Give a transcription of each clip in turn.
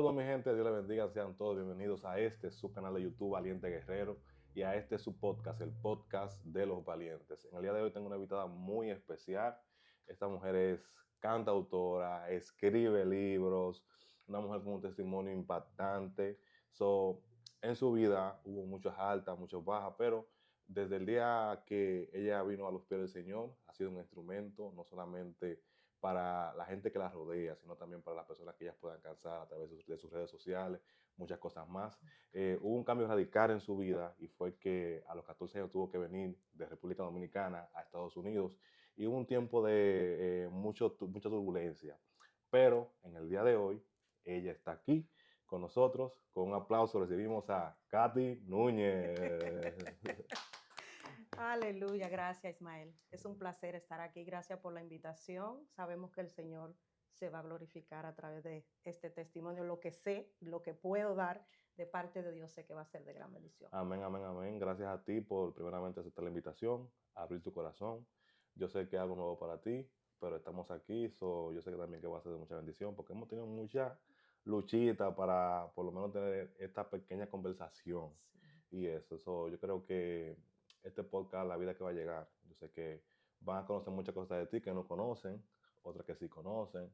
Saludos mi gente, Dios les bendiga, sean todos bienvenidos a su canal de YouTube Valiente Guerrero y a su podcast, el podcast de los valientes. En el día de hoy tengo una invitada muy especial. Esta mujer es cantautora, escribe libros, una mujer con un testimonio impactante. En su vida hubo muchas altas, muchas bajas, pero desde el día que ella vino a los pies del Señor, ha sido un instrumento, no solamente para la gente que la rodea, sino también para las personas que ellas puedan alcanzar a través de sus redes sociales, muchas cosas más. Hubo un cambio radical en su vida y fue que a los 14 años tuvo que venir de República Dominicana a Estados Unidos y hubo un tiempo de mucha turbulencia. Pero en el día de hoy, ella está aquí con nosotros. Con un aplauso recibimos a Katy Núñez. Aleluya, gracias Ismael. Es un placer estar aquí. Gracias por la invitación. Sabemos que el Señor se va a glorificar a través de este testimonio. Lo que sé, lo que puedo dar de parte de Dios, sé que va a ser de gran bendición. Amén, amén, amén. Gracias a ti por primeramente aceptar la invitación, abrir tu corazón. Yo sé que es algo nuevo para ti, pero estamos aquí. Yo sé que también que va a ser de mucha bendición porque hemos tenido mucha luchita para por lo menos tener esta pequeña conversación. Sí. Y eso, yo creo que este podcast, la vida que va a llegar, yo sé que van a conocer muchas cosas de ti que no conocen, otras que sí conocen.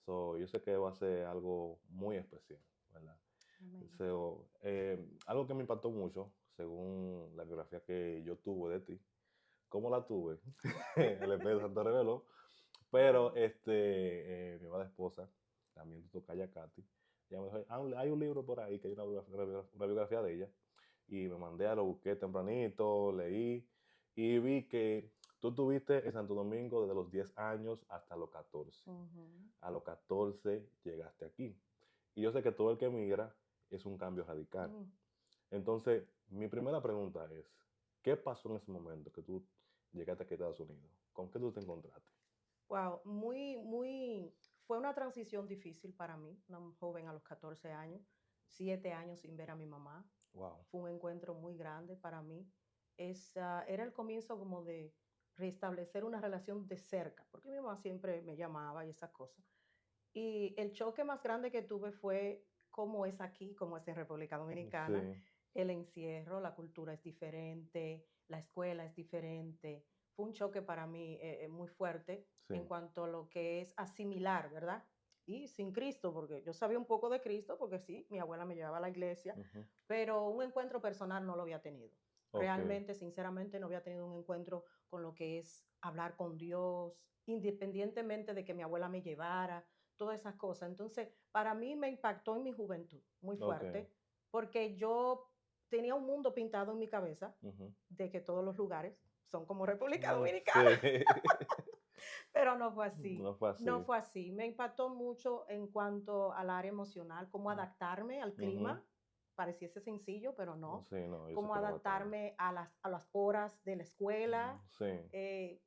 Yo sé que va a ser algo muy especial, ¿verdad? Amén. Algo que me impactó mucho, según la biografía que yo tuve de ti, ¿cómo la tuve? El Espíritu Santo reveló, pero mi amada esposa, también tu tocaya Katy, ella me dijo, hay un libro por ahí que hay una biografía de ella, y me mandé, lo busqué tempranito, leí, y vi que tú tuviste en Santo Domingo desde los 10 años hasta los 14. Ujú. A los 14 llegaste aquí. Y yo sé que todo el que emigra es un cambio radical. Mm. Entonces, mi primera pregunta es, ¿qué pasó en ese momento que tú llegaste aquí a Estados Unidos? ¿Con qué tú te encontraste? Wow, fue una transición difícil para mí, una joven a los 14 años, 7 años sin ver a mi mamá. Wow. Fue un encuentro muy grande para mí. Era el comienzo como de restablecer una relación de cerca, porque mi mamá siempre me llamaba y esas cosas. Y el choque más grande que tuve fue cómo es aquí, cómo es en República Dominicana, Sí, el encierro, la cultura es diferente, la escuela es diferente. Fue un choque para mí muy fuerte en sí. cuanto a lo que es asimilar, ¿verdad? Y sin Cristo, porque yo sabía un poco de Cristo, porque sí, mi abuela me llevaba a la iglesia, Ujú. pero un encuentro personal no lo había tenido. Ok, Realmente, sinceramente, no había tenido un encuentro con lo que es hablar con Dios, independientemente de que mi abuela me llevara, todas esas cosas. Entonces, para mí me impactó en mi juventud muy ok. fuerte, porque yo tenía un mundo pintado en mi cabeza Ujú. de que todos los lugares son como República Sí. Dominicana, pero no fue así. No fue No así. fue así. Me impactó mucho en cuanto al área emocional, cómo adaptarme al Ujú. clima. Pareciese sencillo, pero no. Sí, no, yo sé Cómo que no va tan. adaptarme a las horas de la escuela, Sí,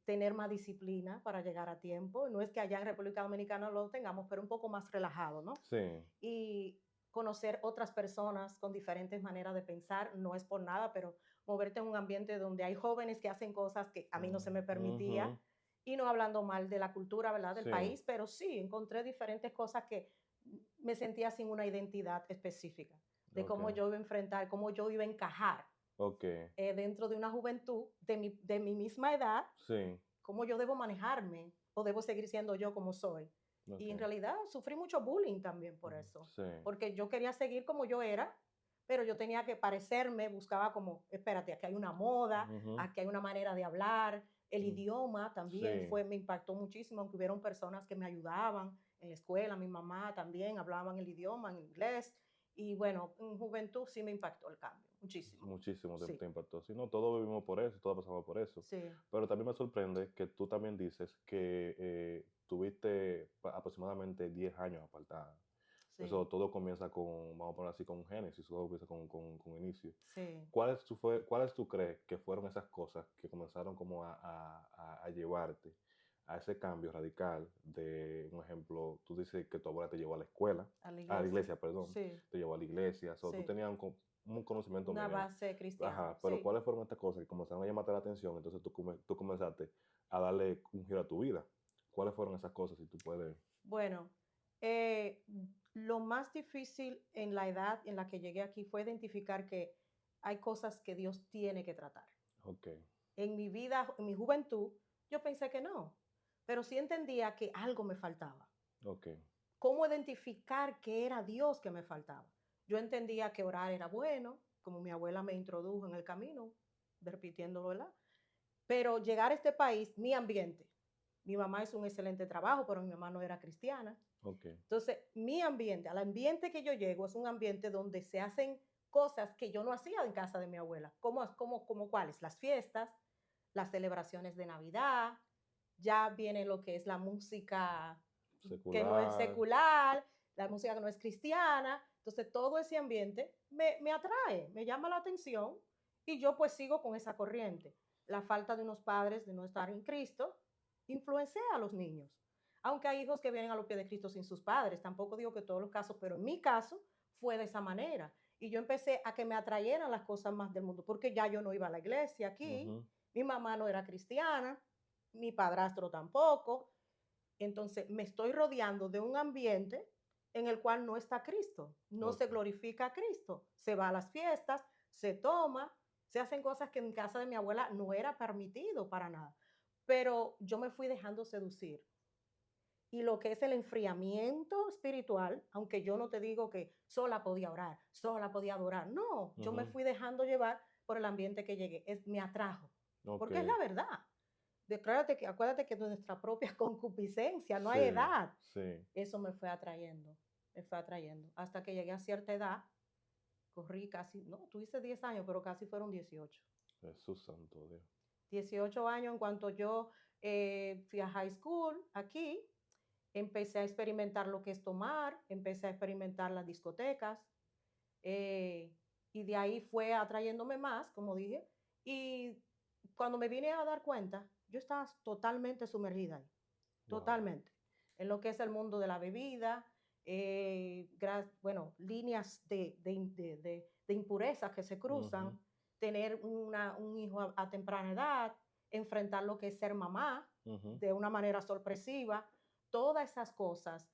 tener más disciplina para llegar a tiempo. No es que allá en República Dominicana lo tengamos, pero un poco más relajado, ¿no? sí. Y conocer otras personas con diferentes maneras de pensar, no es por nada, pero moverte en un ambiente donde hay jóvenes que hacen cosas que a mí no se me permitía, Ujú. y no hablando mal de la cultura, ¿verdad?, del Sí, país, pero sí encontré diferentes cosas que me sentía sin una identidad específica, de ok, cómo yo iba a enfrentar, cómo yo iba a encajar ok, dentro de una juventud de mi misma edad, sí, cómo yo debo manejarme o debo seguir siendo yo como soy. ok, Y en realidad sufrí mucho bullying también por eso, sí, porque yo quería seguir como yo era, pero yo tenía que parecerme, buscaba como, espérate, aquí hay una moda, ujú, aquí hay una manera de hablar, el idioma también sí, me impactó muchísimo, aunque hubieron personas que me ayudaban en la escuela, mi mamá también hablaban el idioma en inglés, y bueno, en juventud sí me impactó el cambio, muchísimo. muchísimo te Sí, impactó. Sí, no, todos vivimos por eso, todos pasamos por eso. sí, Pero también me sorprende que tú también dices que tuviste aproximadamente 10 años apartada. Eso sí, todo comienza con, vamos a poner así, con un génesis, todo comienza con inicio. sí. ¿Cuáles tú crees que fueron esas cosas que comenzaron como a llevarte a ese cambio radical de, un ejemplo, tú dices que tu abuela te llevó A la a la iglesia, iglesia, perdón, sí, te llevó a la iglesia, tú sí. tenías un conocimiento Una mínimo. base cristiana, Ajá, pero sí. ¿cuáles fueron estas cosas que comenzaron a llamarte la atención? Entonces tú comenzaste a darle un giro a tu vida. ¿Cuáles fueron esas cosas, si tú puedes? Bueno, Lo más difícil en la edad en la que llegué aquí fue identificar que hay cosas que Dios tiene que tratar. Ok, En mi vida, en mi juventud, yo pensé que no, pero sí entendía que algo me faltaba. ok. ¿Cómo identificar qué era Dios que me faltaba? Yo entendía que orar era bueno, como mi abuela me introdujo en el camino, repitiéndolo, ¿verdad? Pero llegar a este país, mi ambiente, mi mamá hizo un excelente trabajo, pero mi mamá no era cristiana. Ok, Entonces, mi ambiente, al ambiente que yo llego, es un ambiente donde se hacen cosas que yo no hacía en casa de mi abuela. ¿Como cuáles? Las fiestas, las celebraciones de Navidad, ya viene lo que es la música que no es secular. secular, la música que no es cristiana. Entonces, todo ese ambiente me atrae, me llama la atención y yo pues sigo con esa corriente. La falta de unos padres de no estar en Cristo influencia a los niños. Aunque hay hijos que vienen a los pies de Cristo sin sus padres, tampoco digo que todos los casos, pero en mi caso fue de esa manera. Y yo empecé a que me atrayeran las cosas más del mundo, porque ya yo no iba a la iglesia aquí, Ujú. mi mamá no era cristiana, mi padrastro tampoco. Entonces me estoy rodeando de un ambiente en el cual no está Cristo, no se Ok, glorifica a Cristo, se va a las fiestas, se toma, se hacen cosas que en casa de mi abuela no era permitido para nada. Pero yo me fui dejando seducir. Y lo que es el enfriamiento espiritual, aunque yo no te digo que sola podía orar, sola podía adorar, no, yo me ujú, fui dejando llevar por el ambiente que llegué, me atrajo, ok, porque es la verdad. Acuérdate que nuestra propia concupiscencia, no hay sí, edad, sí. eso me fue atrayendo, hasta que llegué a cierta edad, corrí casi, no, tú dices 10 años, pero casi fueron 18. Jesús santo Dios. 18 años en cuanto yo fui a high school aquí, empecé a experimentar lo que es tomar, empecé a experimentar las discotecas, eh, y de ahí fue atrayéndome más, como dije, y cuando me vine a dar cuenta, yo estaba totalmente sumergida ahí, Wow. totalmente, en lo que es el mundo de la bebida, bueno, líneas de impurezas que se Ujú, cruzan, tener un hijo a temprana edad, enfrentar lo que es ser mamá ujú, de una manera sorpresiva, todas esas cosas,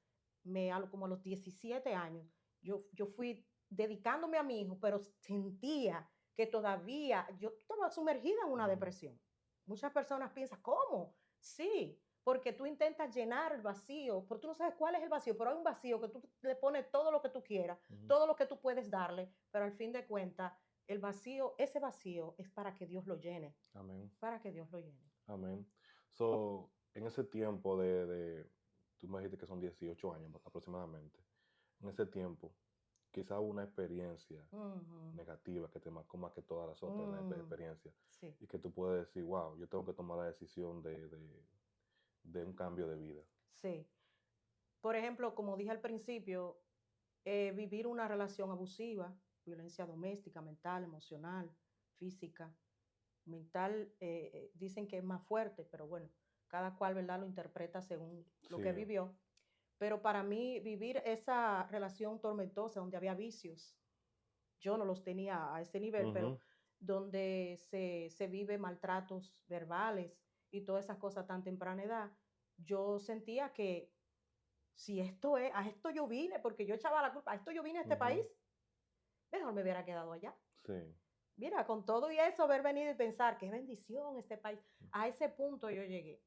como a los 17 años, yo fui dedicándome a mi hijo, pero sentía que todavía yo estaba sumergida en una ujú, depresión. Muchas personas piensan, ¿cómo? Sí, porque tú intentas llenar el vacío, pero tú no sabes cuál es el vacío, pero hay un vacío que tú le pones todo lo que tú quieras, ujú. todo lo que tú puedes darle, pero al fin de cuentas, el vacío, ese vacío es para que Dios lo llene, Amén, para que Dios lo llene. amén. So, en ese tiempo tú me dijiste que son 18 años aproximadamente. En ese tiempo, quizá hubo una experiencia Ujú, negativa que te marcó más que todas las otras mm, experiencias sí, y que tú puedes decir, wow, yo tengo que tomar la decisión de un cambio de vida. sí. Por ejemplo, como dije al principio, vivir una relación abusiva, violencia doméstica, mental, emocional, física. Mental, dicen que es más fuerte, pero bueno, cada cual, ¿verdad?, lo interpreta según lo Sí, que vivió. Pero para mí, vivir esa relación tormentosa donde había vicios, yo no los tenía a ese nivel, pero ujú, donde se vive maltratos verbales y todas esas cosas a tan temprana edad, yo sentía que si esto es, a esto yo vine, porque yo echaba la culpa, a esto yo vine a este ujú, país, mejor me hubiera quedado allá. sí, Mira, con todo y eso, haber venido y pensar, qué bendición este país. A ese punto yo llegué.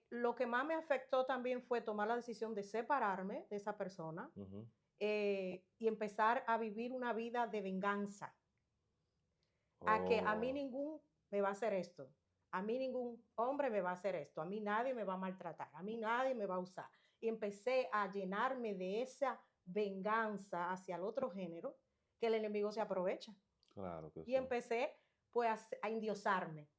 Lo que más me afectó también fue tomar la decisión de separarme de esa persona, ujú. y empezar a vivir una vida de venganza. A que a mí Oh, ningún me va a hacer esto. A mí ningún hombre me va a hacer esto. A mí nadie me va a maltratar. A mí nadie me va a usar. Y empecé a llenarme de esa venganza hacia el otro género que el enemigo se aprovecha. claro que Y sí. empecé pues a endiosarme.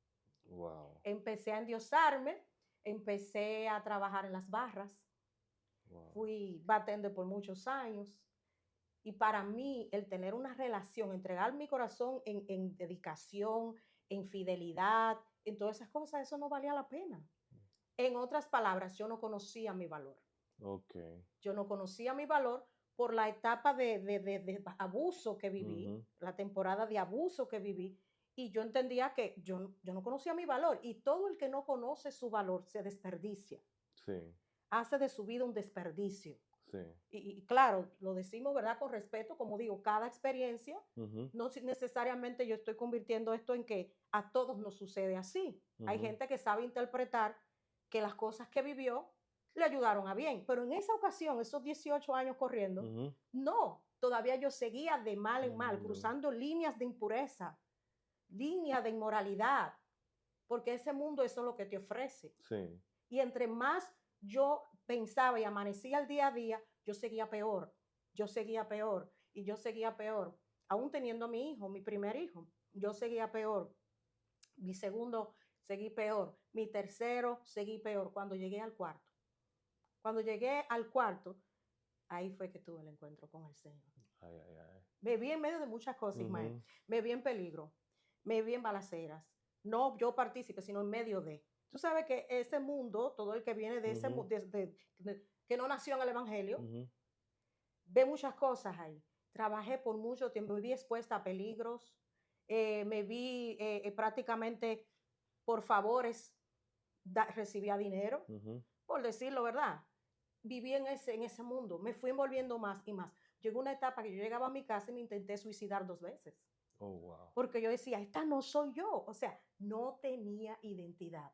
Wow, Empecé a endiosarme, empecé a trabajar en las barras, wow. fui bartender por muchos años. Y para mí, el tener una relación, entregar mi corazón en dedicación, en fidelidad, en todas esas cosas, eso no valía la pena. En otras palabras, yo no conocía mi valor. Ok. Yo no conocía mi valor por la etapa de abuso que viví, Ujú, la temporada de abuso que viví, y yo entendía que yo no conocía mi valor, y todo el que no conoce su valor se desperdicia, sí, hace de su vida un desperdicio. Sí. Y claro, lo decimos, ¿verdad? Con respeto, como digo, cada experiencia, Ujú, no necesariamente yo estoy convirtiendo esto en que a todos nos sucede así. Hay ujú, gente que sabe interpretar que las cosas que vivió le ayudaron a bien, pero en esa ocasión, esos 18 años corriendo, ujú. no, todavía yo seguía de mal en mal, Mm, cruzando líneas de impureza, líneas de inmoralidad, porque ese mundo eso es lo que te ofrece. sí. Y entre más yo pensaba y amanecía el día a día, yo seguía peor, yo seguía peor y yo seguía peor. Aún teniendo a mi hijo, mi primer hijo, yo seguía peor. Mi segundo, seguí peor. Mi tercero, seguí peor. Cuando llegué al cuarto, ahí fue que tuve el encuentro con el Señor. Ay, ay, ay. Me vi en medio de muchas cosas, Ismael. Ujú, Me vi en peligro, me vi en balaceras. No yo partícipe, sino en medio de. Tú sabes que ese mundo, todo el que viene de ese ujú, mundo, que no nació en el Evangelio, ujú. ve muchas cosas ahí. Trabajé por mucho tiempo, me vi expuesta a peligros, me vi prácticamente por favores, recibía dinero, Ujú. por decirlo, ¿verdad? Viví en ese mundo, me fui envolviendo más y más. Llegó una etapa que yo llegaba a mi casa y me intenté suicidar 2 veces, Oh, wow. porque yo decía, esta no soy yo, o sea, no tenía identidad.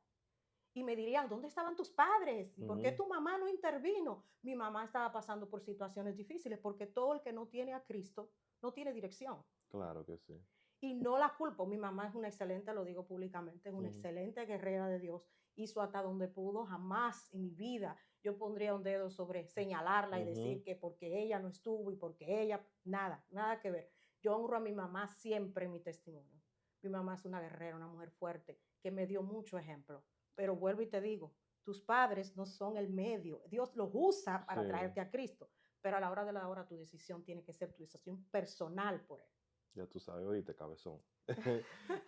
Y me dirían, ¿dónde estaban tus padres? ¿Y por qué Ujú. tu mamá no intervino? Mi mamá estaba pasando por situaciones difíciles porque todo el que no tiene a Cristo no tiene dirección. Claro que sí. Y no la culpo, mi mamá es una excelente, lo digo públicamente, es una Ujú, excelente guerrera de Dios, hizo hasta donde pudo, jamás en mi vida yo pondría un dedo sobre señalarla y ujú. decir que porque ella no estuvo y porque ella, nada, nada que ver. Yo honro a mi mamá siempre en mi testimonio. Mi mamá es una guerrera, una mujer fuerte, que me dio mucho ejemplo. Pero vuelvo y te digo, tus padres no son el medio, Dios los usa para Sí, traerte a Cristo, pero a la hora de la hora tu decisión tiene que ser tu decisión personal por él. ya tú sabes, oíste, cabezón.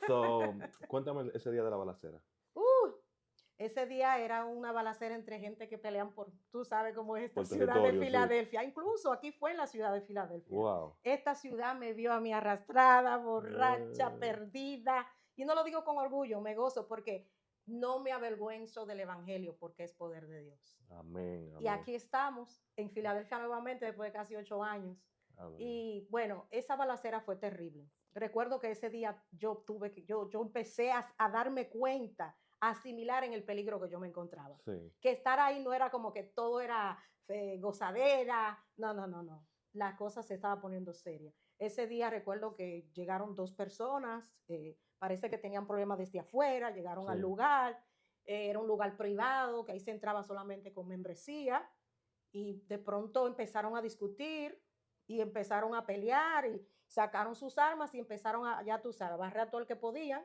So, cuéntame ese día de la balacera. Uh, Ese día era una balacera entre gente que pelean por, tú sabes cómo es esta Por ciudad de territorio, sí. Filadelfia. Incluso aquí fue en la ciudad de Filadelfia. Wow. Esta ciudad me vio a mí arrastrada, borracha, Eh, perdida. Y no lo digo con orgullo, me gozo porque no me avergüenzo del Evangelio porque es poder de Dios. amén, Y amén, aquí estamos en Filadelfia nuevamente después de casi 8 años. amén. Y bueno, esa balacera fue terrible. Recuerdo que ese día yo empecé a darme cuenta, a asimilar en el peligro que yo me encontraba. Sí. Que estar ahí no era como que todo era gozadera, no, no, no, no. La cosa se estaba poniendo seria. Ese día recuerdo que llegaron 2 personas, parece que tenían problemas desde afuera, llegaron al Sí. lugar, era un lugar privado, que ahí se entraba solamente con membresía, y de pronto empezaron a discutir y empezaron a pelear y sacaron sus armas y empezaron a, ya tú sabes, a barrer a todo el que podían.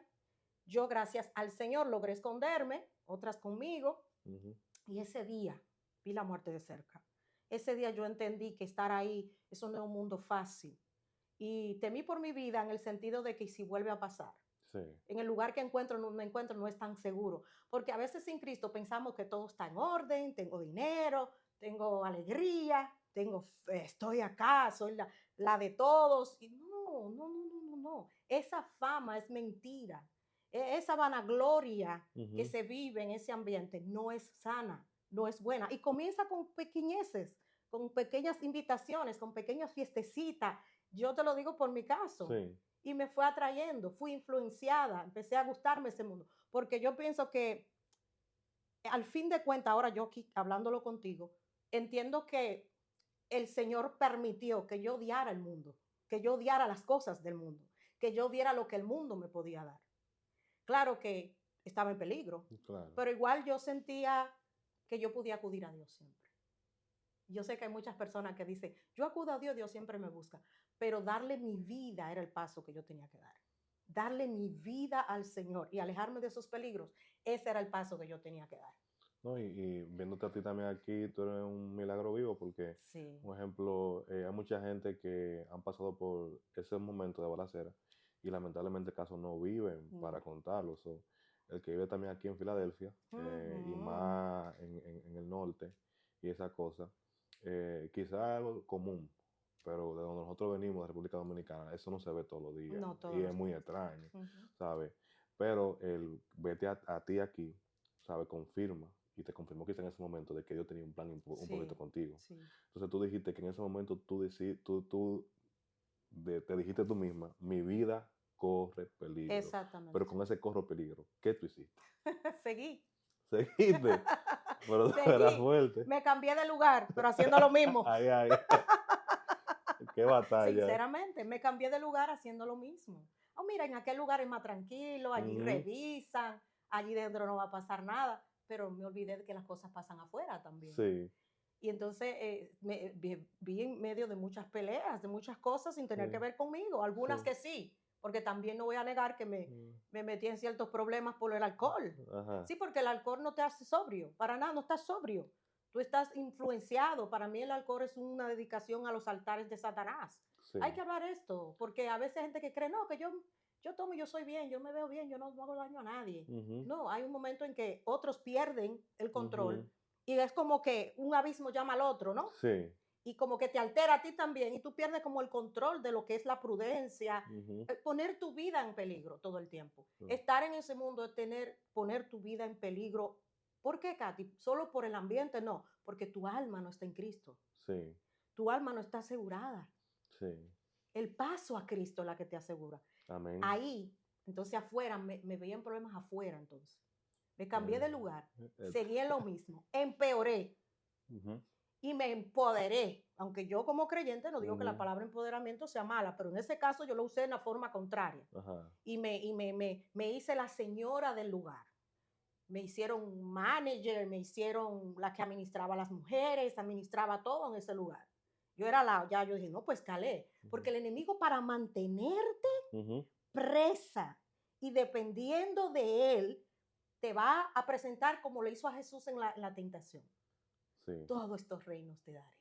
Yo, gracias al Señor, logré esconderme, otras conmigo, Ujú. y ese día vi la muerte de cerca. Ese día yo entendí que estar ahí, eso no es un mundo fácil. Y temí por mi vida en el sentido de que si vuelve a pasar, Sí. en el lugar que encuentro, no me encuentro, no es tan seguro. Porque a veces sin Cristo pensamos que todo está en orden, tengo dinero, tengo alegría, estoy acá, soy la de todos. Y no, no, no, no, no, no. Esa fama es mentira. Esa vanagloria que Ujú. se vive en ese ambiente no es sana, no es buena. Y comienza con pequeñeces, con pequeñas invitaciones, con pequeñas fiestecitas. Yo te lo digo por mi caso Sí. y me fue atrayendo, fui influenciada, empecé a gustarme ese mundo, porque yo pienso que al fin de cuentas, ahora yo aquí hablándolo contigo, entiendo que el Señor permitió que yo odiara el mundo, que yo odiara las cosas del mundo, que yo diera lo que el mundo me podía dar. Claro que estaba en peligro, Claro. pero igual yo sentía que yo podía acudir a Dios siempre. Yo sé que hay muchas personas que dicen, yo acudo a Dios, Dios siempre me busca, pero darle mi vida era el paso que yo tenía que dar. Darle mi vida al Señor y alejarme de esos peligros, ese era el paso que yo tenía que dar. No, y viéndote a ti también aquí, tú eres un milagro vivo porque, Sí. por ejemplo, hay mucha gente que han pasado por ese momento de balacera y lamentablemente casos no viven para No. contarlo. So, el que vive también aquí en Filadelfia y Ujú. más en el norte y esa cosa, quizás algo común, pero de donde nosotros venimos, de República Dominicana, eso no se ve todos los días No todos y es los muy días. extraño, Ujú. ¿sabes? Pero el vete a ti aquí, ¿sabes? Confirma y te confirmó quizá en ese momento de que Dios tenía un plan un poquito Sí, contigo. sí. Entonces tú dijiste que en ese momento te dijiste tú misma, mi vida corre peligro. Pero Exactamente. con ese corro peligro, ¿qué tú hiciste? Seguí. Seguiste, pero tú eras Seguí. fuerte. Me cambié de lugar, pero haciendo lo mismo. Ay, ay, qué batalla. Sinceramente, me cambié de lugar haciendo lo mismo. Oh, mira, en aquel lugar es más tranquilo, allí Ujú, revisan, allí dentro no va a pasar nada, pero me olvidé de que las cosas pasan afuera también. sí, Y entonces vi en medio de muchas peleas, de muchas cosas sin tener que sí, ver conmigo, algunas sí. que sí, porque también no voy a negar que Mm, me metí en ciertos problemas por el alcohol. ajá, Sí, porque el alcohol no te hace sobrio, para nada, no estás sobrio. Tú estás influenciado. Para mí el alcohol es una dedicación a los altares de Satanás. sí. Hay que hablar esto, porque a veces hay gente que cree, no, que yo tomo, yo soy bien, yo me veo bien, yo no hago daño a nadie. Ujú, No, hay un momento en que otros pierden el control ujú, y es como que un abismo llama al otro, ¿no? sí, Y como que te altera a ti también y tú pierdes como el control de lo que es la prudencia, ujú, poner tu vida en peligro todo el tiempo. mm, Estar en ese mundo es poner tu vida en peligro. ¿Por qué, Katy? ¿Solo por el ambiente? No, porque tu alma no está en Cristo. sí, Tu alma no está asegurada. sí. El paso a Cristo es la que te asegura. Amén. Ahí, entonces afuera, me veía en problemas afuera entonces. Me cambié Eh, de lugar, eh, seguí en lo mismo, empeoré ujú, y me empoderé. Aunque yo como creyente no digo que la ujú, palabra empoderamiento sea mala, pero en ese caso yo lo usé en la forma contraria. ajá, Me hice la señora del lugar. Me hicieron manager, me hicieron la que administraba a las mujeres, administraba todo en ese lugar. Yo era ya yo dije, no, pues calé, ujú, porque el enemigo para mantenerte ujú, presa y dependiendo de él, te va a presentar como le hizo a Jesús en la tentación. sí, Todos estos reinos te daré.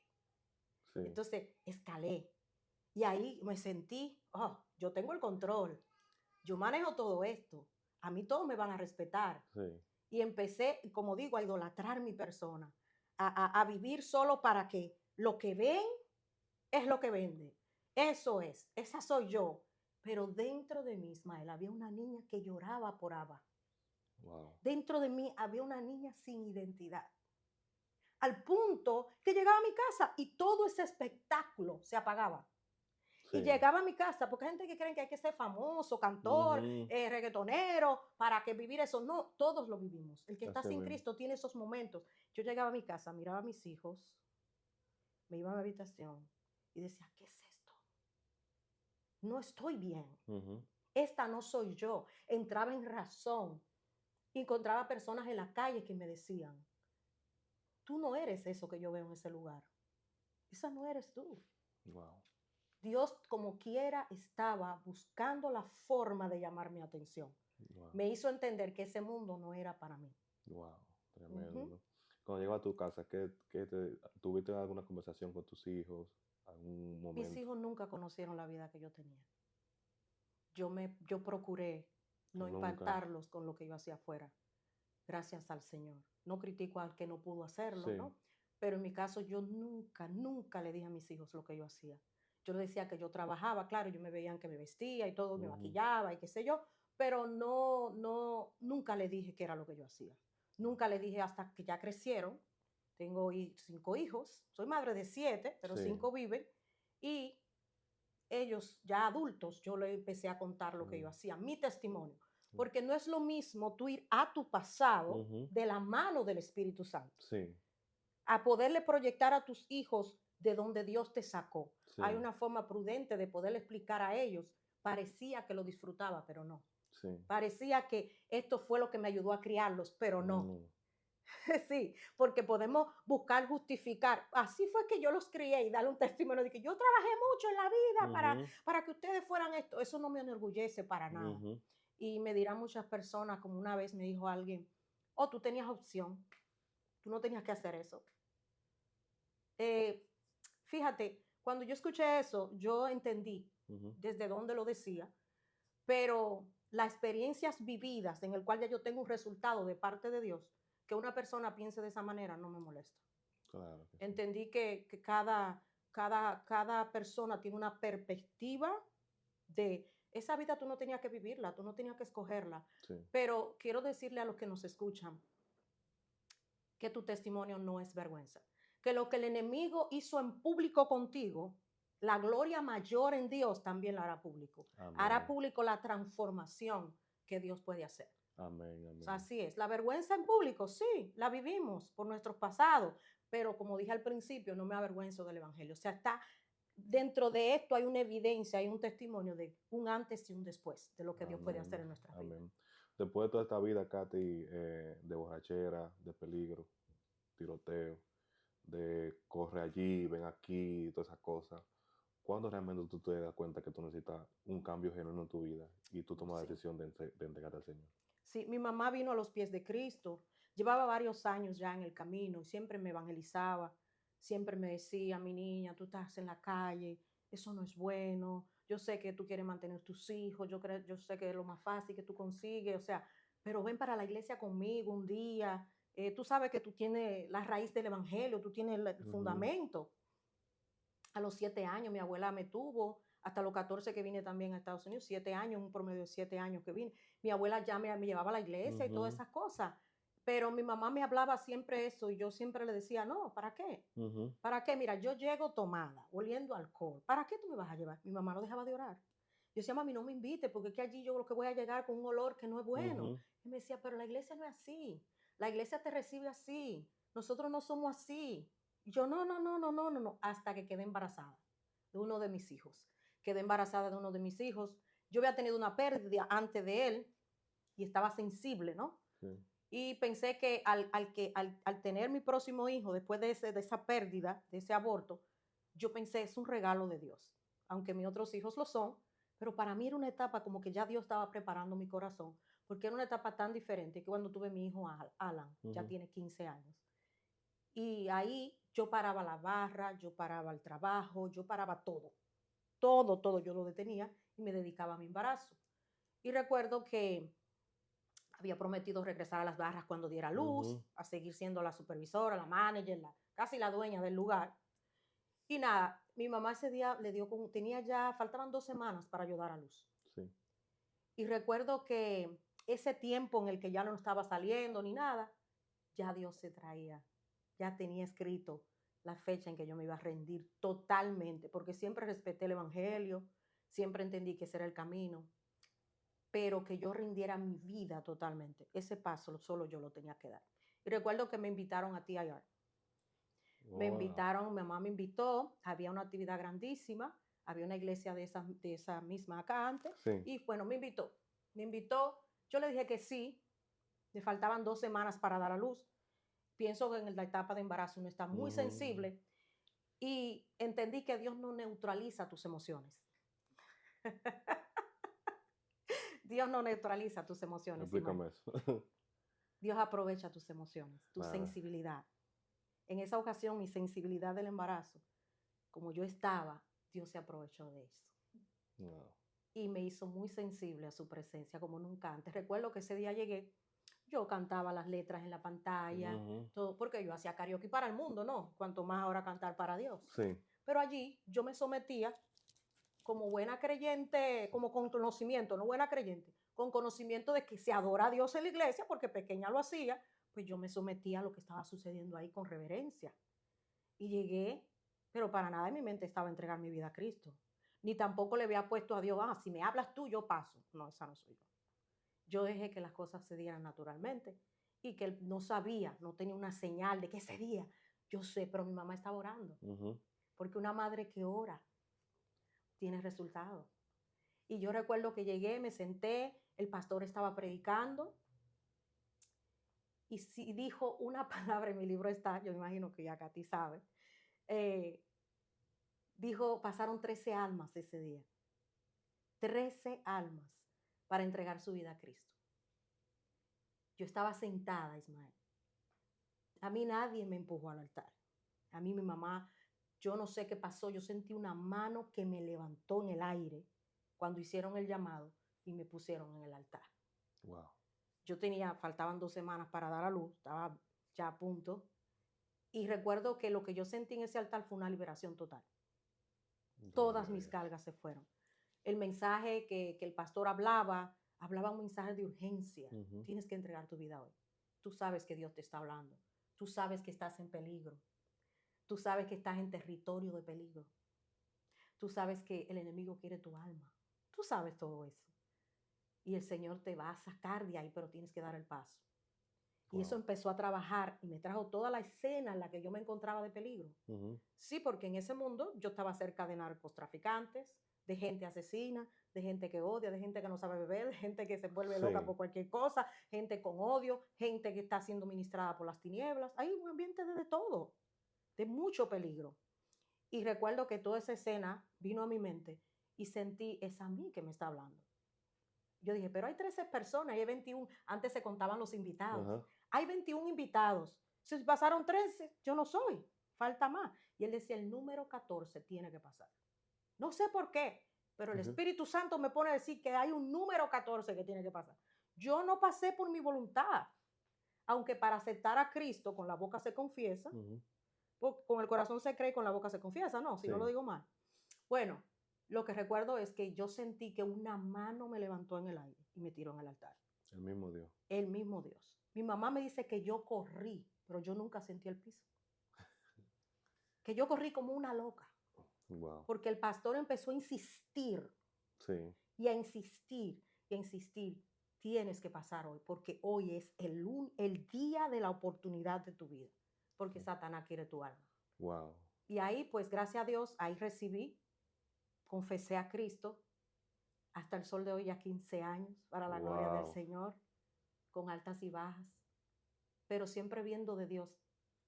sí, Entonces escalé y ahí me sentí, oh, yo tengo el control, yo manejo todo esto, a mí todos me van a respetar. sí, Y empecé, como digo, a idolatrar mi persona, a vivir solo para que lo que ven es lo que vende. Eso es, esa soy yo. Pero dentro de mí, Ismael, había una niña que lloraba por Abba. wow, Dentro de mí había una niña sin identidad. Al punto que llegaba a mi casa y todo ese espectáculo se apagaba. Y sí, llegaba a mi casa, porque hay gente que creen que hay que ser famoso, cantor, ujú, reggaetonero, para que vivir eso. No, todos lo vivimos. El que está así sin mismo, Cristo tiene esos momentos. Yo llegaba a mi casa, miraba a mis hijos, me iba a mi habitación y decía, ¿qué es esto? No estoy bien. ujú, Esta no soy yo. Entraba en razón. Encontraba personas en la calle que me decían, tú no eres eso que yo veo en ese lugar. Esa no eres tú. wow, Dios, como quiera, estaba buscando la forma de llamar mi atención. wow, Me hizo entender que ese mundo no era para mí. wow, Ujú. tremendo. Cuando llegas a tu casa, ¿tuviste alguna conversación con tus hijos? ¿Algún Mis momento? hijos nunca conocieron la vida que yo tenía. Yo procuré no Nunca. impactarlos con lo que yo hacía afuera, gracias al Señor. No critico al que no pudo hacerlo, Sí. ¿no? Pero en mi caso yo nunca le dije a mis hijos lo que yo hacía. Yo les decía que yo trabajaba, claro, ellos me veían que me vestía y todo, me Ujú, maquillaba y qué sé yo, pero nunca le dije qué era lo que yo hacía. Nunca le dije hasta que ya crecieron. Tengo 5 hijos, soy madre de 7, pero sí. 5 viven y ellos ya adultos, yo les empecé a contar lo que Mm, yo hacía, mi testimonio, mm, porque no es lo mismo tú ir a tu pasado ujú, de la mano del Espíritu Santo, sí, a poderle proyectar a tus hijos de donde Dios te sacó. Hay sí, una forma prudente de poderle explicar a ellos. Parecía que lo disfrutaba, pero no. sí. Parecía que esto fue lo que me ayudó a criarlos, pero no. No, Sí, porque podemos buscar justificar. Así fue que yo los crié y darle un testimonio de que yo trabajé mucho en la vida ujú, para que ustedes fueran esto. Eso no me enorgullece para nada. ujú, Y me dirán muchas personas, como una vez me dijo alguien, oh, tú tenías opción, tú no tenías que hacer eso. Eh, Fíjate, cuando yo escuché eso, yo entendí ujú, desde dónde lo decía, pero las experiencias vividas en el cual ya yo tengo un resultado de parte de Dios, que una persona piense de esa manera no me molesta. claro que sí. Entendí que cada persona tiene una perspectiva de esa vida tú no tenías que vivirla, tú no tenías que escogerla. Sí. Pero quiero decirle a los que nos escuchan, que tu testimonio no es vergüenza. Que lo que el enemigo hizo en público contigo, la gloria mayor en Dios también la hará público. Amén. Hará público la transformación que Dios puede hacer. Amén, O sea, amén. así es. La vergüenza en público, sí, la vivimos por nuestros pasados, pero como dije al principio, no me avergüenzo del evangelio. O sea, está dentro de esto hay una evidencia, hay un testimonio de un antes y un después de lo que Dios puede hacer Amén, en nuestras vidas. amén. Después de toda esta vida, Katy, de borrachera, de peligro, tiroteo, de corre allí, ven aquí, todas esas cosas, ¿cuándo realmente tú te das cuenta que tú necesitas un cambio genuino en tu vida y tú tomas la Sí. decisión de entregarte al Señor? Sí, mi mamá vino a los pies de Cristo, llevaba varios años ya en el camino y siempre me evangelizaba, siempre me decía, mi niña, tú estás en la calle, eso no es bueno, yo sé que tú quieres mantener tus hijos, yo sé que es lo más fácil que tú consigues, o sea, pero ven para la iglesia conmigo un día, tú sabes que tú tienes la raíz del evangelio, tú tienes el Ujú, fundamento. A los 7 años mi abuela me tuvo, hasta los 14 que vine también a Estados Unidos, 7 años, un promedio de 7 años que vine. Mi abuela ya me llevaba a la iglesia y todas ujú, esas cosas, pero mi mamá me hablaba siempre eso y yo siempre le decía, no, ¿para qué? ujú, ¿Para qué? Mira, yo llego tomada, oliendo alcohol. ¿Para qué tú me vas a llevar? Mi mamá no dejaba de orar. Yo decía, mami, no me invite, porque es que allí yo lo que voy a llegar con un olor que no es bueno. ujú. Y me decía, pero la iglesia no es así. La iglesia te recibe así. Nosotros no somos así. Y yo, no, no, no, no, no, no, no, hasta que quedé embarazada de uno de mis hijos. Quedé embarazada de uno de mis hijos. Yo había tenido una pérdida antes de él y estaba sensible, ¿no? Sí. Y pensé que al tener mi próximo hijo, después de esa pérdida, de ese aborto, yo pensé, es un regalo de Dios, aunque mis otros hijos lo son, pero para mí era una etapa como que ya Dios estaba preparando mi corazón, porque era una etapa tan diferente que cuando tuve mi hijo Alan, ya Ujú. tiene 15 años. Y ahí yo paraba la barra, yo paraba el trabajo, yo paraba todo, todo, todo yo lo detenía y me dedicaba a mi embarazo. Y recuerdo que había prometido regresar a las barras cuando diera luz, Ujú. a seguir siendo la supervisora, la manager, casi la dueña del lugar. Y nada, mi mamá ese día le dio tenía ya, faltaban 2 semanas para yo dar a luz. Sí. Y recuerdo que ese tiempo en el que ya no estaba saliendo ni nada, ya Dios se traía, ya tenía escrito la fecha en que yo me iba a rendir totalmente, porque siempre respeté el evangelio, siempre entendí que ese era el camino, pero que yo rindiera mi vida totalmente. Ese paso solo yo lo tenía que dar. Y recuerdo que me invitaron a TIR. Me Wow. invitaron, mi mamá me invitó, había una actividad grandísima, había una iglesia de esa misma acá antes, Sí. y bueno, me invitó, yo le dije que sí, me faltaban 2 semanas para dar a luz. Pienso que en la etapa de embarazo uno está muy Ujú. sensible y entendí que Dios no neutraliza tus emociones. Dios no neutraliza tus emociones, Ismael. Explícame eso. Dios aprovecha tus emociones, tu Nada. sensibilidad. En esa ocasión, mi sensibilidad del embarazo, como yo estaba, Dios se aprovechó de eso. No. Y me hizo muy sensible a su presencia como nunca antes. Recuerdo que ese día llegué, yo cantaba las letras en la pantalla, Ujú. todo, porque yo hacía karaoke para el mundo, ¿no? Cuanto más ahora cantar para Dios. Sí. Pero allí yo me sometía como buena creyente, como con conocimiento, no buena creyente, con conocimiento de que se adora a Dios en la iglesia, porque pequeña lo hacía, pues yo me sometía a lo que estaba sucediendo ahí con reverencia. Y llegué, pero para nada en mi mente estaba entregar mi vida a Cristo. Ni tampoco le había puesto a Dios, si me hablas tú, yo paso. No, esa no soy yo. Yo dejé que las cosas se dieran naturalmente y que él no sabía, no tenía una señal de que ese día, yo sé, pero mi mamá estaba orando. Ujú. Porque una madre que ora tiene resultados. Y yo recuerdo que llegué, me senté, el pastor estaba predicando y si dijo una palabra, en mi libro está, yo me imagino que ya Katy sabe, eh, dijo, pasaron 13 almas ese día, 13 almas para entregar su vida a Cristo. Yo estaba sentada, Ismael. A mí nadie me empujó al altar. A mí mi mamá, yo no sé qué pasó, yo sentí una mano que me levantó en el aire cuando hicieron el llamado y me pusieron en el altar. Wow. Yo faltaban 2 semanas para dar a luz, estaba ya a punto. Y recuerdo que lo que yo sentí en ese altar fue una liberación total. Gloria Todas a mis Dios. cargas se fueron. El mensaje que el pastor hablaba un mensaje de urgencia. Ujú. Tienes que entregar tu vida hoy. Tú sabes que Dios te está hablando. Tú sabes que estás en peligro. Tú sabes que estás en territorio de peligro. Tú sabes que el enemigo quiere tu alma. Tú sabes todo eso. Y el Señor te va a sacar de ahí, pero tienes que dar el paso. Y eso Wow. empezó a trabajar y me trajo toda la escena en la que yo me encontraba de peligro. Sí, porque en ese mundo yo estaba cerca de narcotraficantes, de gente asesina, de gente que odia, de gente que no sabe beber, de gente que se vuelve loca Sí. por cualquier cosa, gente con odio, gente que está siendo ministrada por las tinieblas. Hay un ambiente de todo, de mucho peligro. Y recuerdo que toda esa escena vino a mi mente y sentí, es a mí que me está hablando. Yo dije, pero hay 13 personas y hay 21. Antes se contaban los invitados. Ajá. Hay 21 invitados. Si pasaron 13, yo no soy. Falta más. Y él decía, el número 14 tiene que pasar. No sé por qué, pero el Espíritu Santo me pone a decir que hay un número 14 que tiene que pasar. Yo no pasé por mi voluntad. Aunque para aceptar a Cristo con la boca se confiesa, con el corazón se cree y con la boca se confiesa, no, si no lo digo mal. Bueno, lo que recuerdo es que yo sentí que una mano me levantó en el aire y me tiró en el altar. El mismo Dios. El mismo Dios. Mi mamá me dice que yo corrí, pero yo nunca sentí el piso. Que yo corrí como una loca. Wow. Porque el pastor empezó a insistir. Sí. Y a insistir, y a insistir. Tienes que pasar hoy, porque hoy es el día de la oportunidad de tu vida. Porque Satanás quiere tu alma. Wow. Y ahí, pues, gracias a Dios, ahí recibí, confesé a Cristo, hasta el sol de hoy ya 15 años, para la gloria del Señor, con altas y bajas, pero siempre viendo de Dios,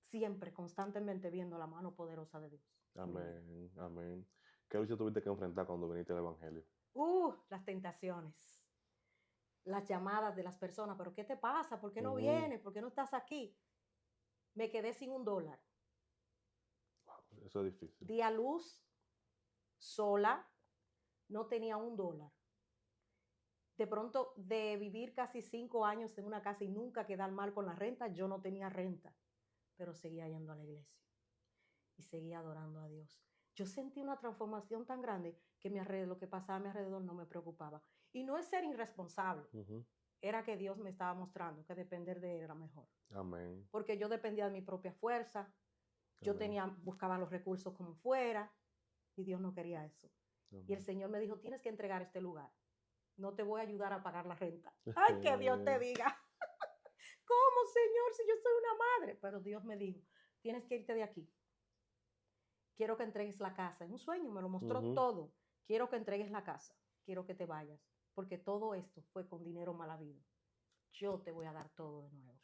siempre, constantemente viendo la mano poderosa de Dios. Amén, amén. ¿Qué lucha tuviste que enfrentar cuando viniste al Evangelio? Las tentaciones, las llamadas de las personas, pero ¿qué te pasa? ¿Por qué no vienes? ¿Por qué no estás aquí? Me quedé sin $1. Wow, eso es difícil. Di a luz sola, no tenía $1. De pronto, de vivir casi 5 años en una casa y nunca quedar mal con la renta, yo no tenía renta, pero seguía yendo a la iglesia y seguía adorando a Dios. Yo sentí una transformación tan grande que lo que pasaba a mi alrededor no me preocupaba. Y no es ser irresponsable, era que Dios me estaba mostrando que depender de Él era mejor. Amén. Porque yo dependía de mi propia fuerza, yo buscaba los recursos como fuera, y Dios no quería eso. Amén. Y el Señor me dijo, tienes que entregar este lugar. No te voy a ayudar a pagar la renta. Ay, que Dios te diga. ¿Cómo, Señor, si yo soy una madre? Pero Dios me dijo, tienes que irte de aquí. Quiero que entregues la casa. En un sueño me lo mostró todo. Quiero que entregues la casa. Quiero que te vayas. Porque todo esto fue con dinero mal habido. Yo te voy a dar todo de nuevo.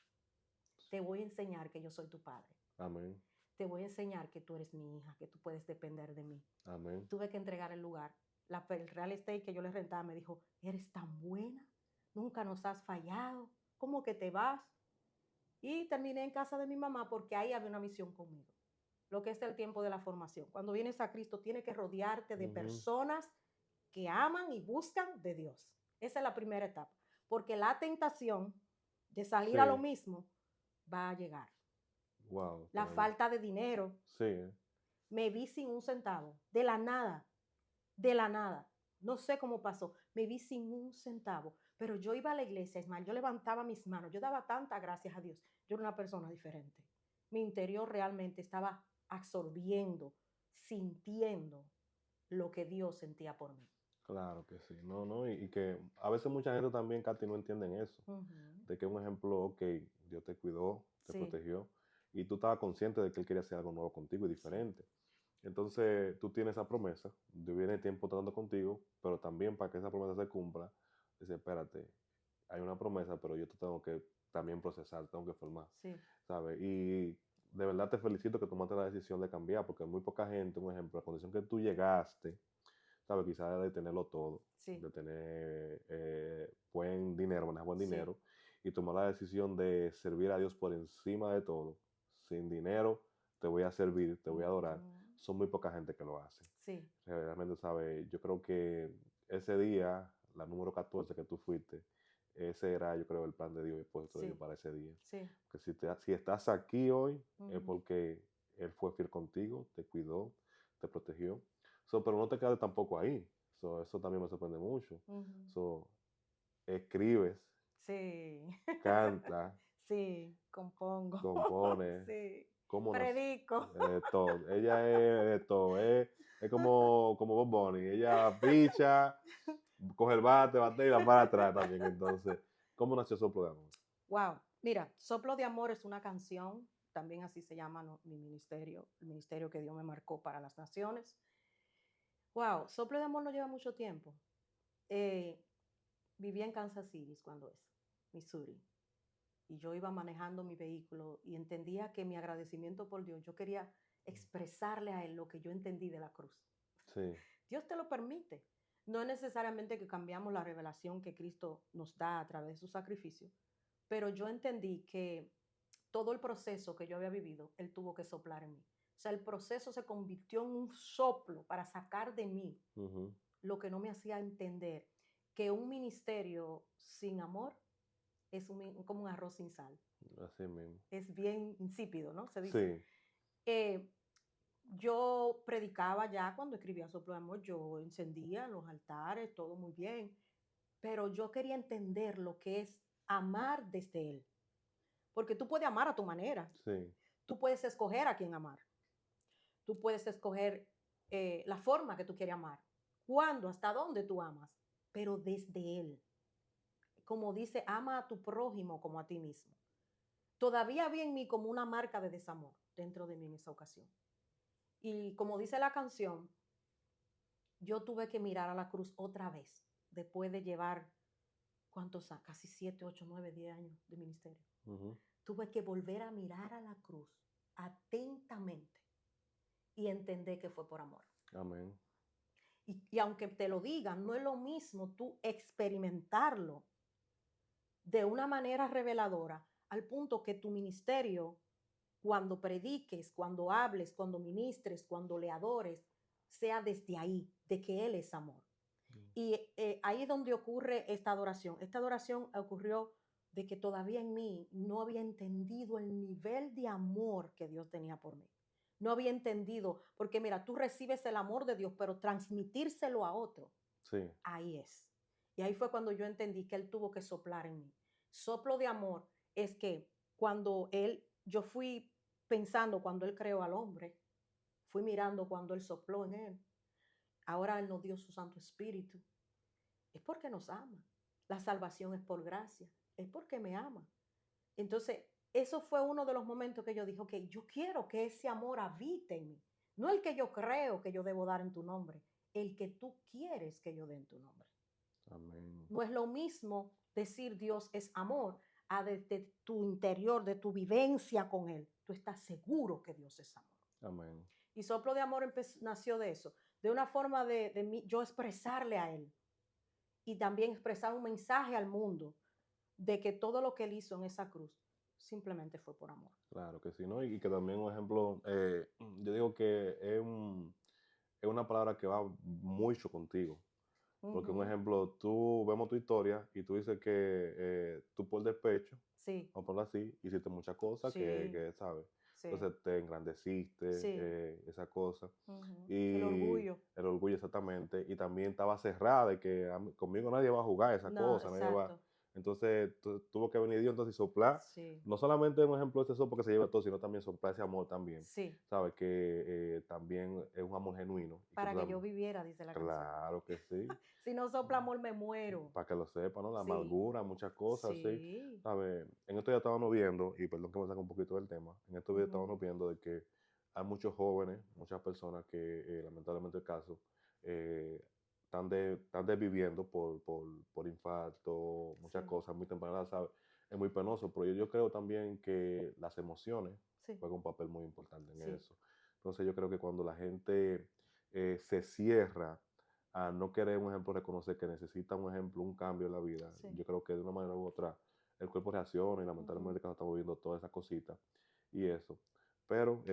Te voy a enseñar que yo soy tu padre. Amén. Te voy a enseñar que tú eres mi hija, que tú puedes depender de mí. Amén. Tuve que entregar el lugar. El real estate que yo le rentaba me dijo, eres tan buena, nunca nos has fallado, ¿cómo que te vas? Y terminé en casa de mi mamá porque ahí había una misión conmigo. Lo que es el tiempo de la formación. Cuando vienes a Cristo, tienes que rodearte de personas que aman y buscan de Dios. Esa es la primera etapa. Porque la tentación de salir a lo mismo va a llegar. Wow. La falta de dinero. Sí. Me vi sin un centavo. De la nada. De la nada. No sé cómo pasó. Me vi sin un centavo. Pero yo iba a la iglesia, Ismael. Yo levantaba mis manos. Yo daba tantas gracias a Dios. Yo era una persona diferente. Mi interior realmente estaba absorbiendo, sintiendo lo que Dios sentía por mí. Claro que sí. No, y que a veces mucha gente también, Katy, no entienden eso. De que un ejemplo, ok, Dios te cuidó, te protegió, y tú estabas consciente de que Él quería hacer algo nuevo contigo y diferente. Entonces, tú tienes esa promesa, Dios viene tiempo tratando contigo, pero también para que esa promesa se cumpla, dice, espérate, hay una promesa, pero yo te tengo que también procesar, tengo que formar, ¿sabes? Y de verdad te felicito que tomaste la decisión de cambiar, porque muy poca gente, un ejemplo, la condición que tú llegaste, ¿sabes? Quizás de tenerlo todo, de tener buen dinero, manejar buen dinero, y tomar la decisión de servir a Dios por encima de todo. Sin dinero, te voy a servir, te voy a adorar. Son muy poca gente que lo hace. Realmente, ¿sabes? Yo creo que ese día, la número 14 que tú fuiste, ese era, yo creo, el plan de Dios puesto de Dios para ese día. Que si estás aquí hoy, es porque Él fue fiel contigo, te cuidó, te protegió. Pero no te quedes tampoco ahí. Eso también me sorprende mucho. Escribes, canta, Sí, compongo. compone, Sí, cómo nació, predico. todo. Ella es de todo. Es como Bob Bunny. Ella picha, coge el bate y la para atrás también. Entonces, ¿cómo nació Soplo de Amor? Wow, mira, Soplo de Amor es una canción, también así se llama, ¿no?, mi ministerio, el ministerio que Dios me marcó para las naciones. Wow, Soplo de Amor no lleva mucho tiempo. Eh, Vivía en Kansas City cuando es, Missouri, y yo iba manejando mi vehículo y entendía que mi agradecimiento por Dios, yo quería expresarle a Él lo que yo entendí de la cruz. Sí. Dios te lo permite. No es necesariamente que cambiamos la revelación que Cristo nos da a través de su sacrificio, pero yo entendí que todo el proceso que yo había vivido, Él tuvo que soplar en mí. O sea, el proceso se convirtió en un soplo para sacar de mí Ujú. lo que no me hacía entender que un ministerio sin amor es como un arroz sin sal. Así mismo. Es bien insípido, ¿no? Se dice. Sí. Eh, yo predicaba ya cuando escribía Soplo de Amor, yo encendía los altares, todo muy bien, pero yo quería entender lo que es amar desde Él. Porque tú puedes amar a tu manera, Sí. tú puedes escoger a quién amar, tú puedes escoger la forma que tú quieres amar, cuándo, hasta dónde tú amas, pero desde Él. Como dice, ama a tu prójimo como a ti mismo. Todavía había en mí como una marca de desamor dentro de mí en esa ocasión. Y como dice la canción, yo tuve que mirar a la cruz otra vez, después de llevar, ¿cuántos años? Casi 7, 8, 9, 10 años de ministerio. Ujú. Tuve que volver a mirar a la cruz atentamente y entender que fue por amor. Amén. Y aunque te lo digan, no es lo mismo tú experimentarlo de una manera reveladora al punto que tu ministerio, cuando prediques, cuando hables, cuando ministres, cuando le adores, sea desde ahí, de que Él es amor. Y ahí es donde ocurre esta adoración. Esta adoración ocurrió de que todavía en mí no había entendido el nivel de amor que Dios tenía por mí. No había entendido, porque mira, tú recibes el amor de Dios, pero transmitírselo a otro, Sí. ahí es. Y ahí fue cuando yo entendí que Él tuvo que soplar en mí. Soplo de amor es que yo fui pensando cuando Él creó al hombre, fui mirando cuando Él sopló en Él. Ahora Él nos dio su Santo Espíritu. Es porque nos ama. La salvación es por gracia. Es porque me ama. Entonces, eso fue uno de los momentos que yo dije, ok, yo quiero que ese amor habite en mí. No el que yo creo que yo debo dar en tu nombre, el que tú quieres que yo dé en tu nombre. Amén. No es lo mismo decir Dios es amor a desde tu interior, de tu vivencia con Él. Tú estás seguro que Dios es amor. Amén. Y Soplo de Amor nació de eso, de una forma de yo expresarle a Él y también expresar un mensaje al mundo de que todo lo que Él hizo en esa cruz simplemente fue por amor. Claro que sí, ¿no? Y que también, un ejemplo, yo digo que es una palabra que va mucho contigo. Porque, un Ujú. ejemplo, vemos tu historia y tú dices que tú por despecho, Sí, vamos a ponerlo así, hiciste muchas cosas sí, ¿sabes? sí, Entonces te engrandeciste, sí. esa cosa. Ujú. El Y orgullo. el orgullo exactamente. Y también estaba cerrada de que conmigo nadie va a jugar esa No, cosa, nadie va. exacto. Entonces tuvo que venir Dios entonces y soplar. Sí, No solamente un ejemplo ese soplo que se lleva todo, sino también soplar ese amor también. sí. ¿Sabes? Que también es un amor genuino. Y que Para que yo viviera, dice la canción. claro que sí. Si no sopla amor, me muero. Para que lo sepan, ¿no? La Sí, amargura, muchas cosas, sí. sí. ¿Sabes? En esto ya estábamos viendo, y perdón que me saque un poquito del tema, en estos videos Ujú. estábamos viendo de que hay muchos jóvenes, muchas personas que, lamentablemente el caso, eh, están desviviendo por infarto, muchas Sí, cosas muy tempranas, ¿sabes? Es muy penoso, pero yo creo también que las emociones sí, juegan un papel muy importante en sí. eso. Entonces yo creo que cuando la gente se cierra a no querer, un ejemplo, reconocer que necesita, un ejemplo, un cambio en la vida, Sí. yo creo que de una manera u otra el cuerpo reacciona y Ujú. lamentablemente estamos viendo todas esas cositas y eso. Pero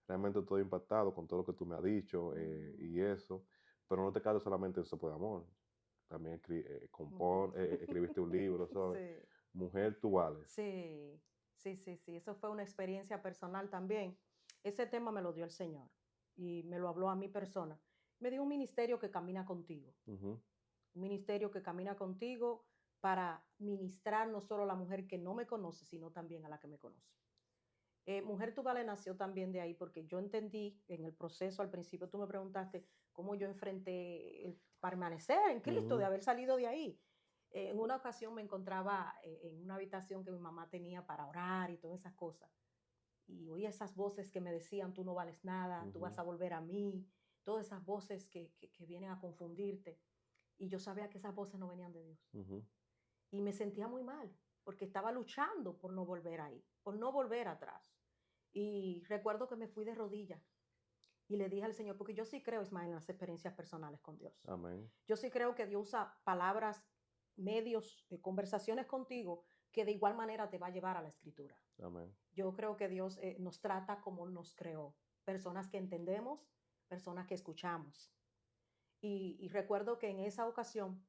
realmente estoy impactado con todo lo que tú me has dicho y Mm. eso, pero no te quedes solamente en Soplo de Amor, también Mujer. escribiste un libro, ¿sabes? Sí, Mujer, tú vales. sí, sí, sí, sí. Eso fue una experiencia personal también. Ese tema me lo dio el Señor y me lo habló a mi persona. Me dio un ministerio que camina contigo. Ujú. Un ministerio que camina contigo para ministrar no solo a la mujer que no me conoce, sino también a la que me conoce. Mujer Tú Vales nació también de ahí porque yo entendí en el proceso, al principio tú me preguntaste cómo yo enfrenté el permanecer en Cristo, de haber salido de ahí. En una ocasión me encontraba en una habitación que mi mamá tenía para orar y todas esas cosas. Y oía esas voces que me decían, tú no vales nada, tú vas a volver a mí, todas esas voces que vienen a confundirte. Y yo sabía que esas voces no venían de Dios. Y me sentía muy mal, porque estaba luchando por no volver ahí, por no volver atrás. Y recuerdo que me fui de rodillas y le dije al Señor, porque yo sí creo, Ismael, en las experiencias personales con Dios. Amén. Yo sí creo que Dios usa palabras, medios, conversaciones contigo, que de igual manera te va a llevar a la Escritura. Amén. Yo creo que Dios nos trata como nos creó, personas que entendemos, personas que escuchamos. Y recuerdo que en esa ocasión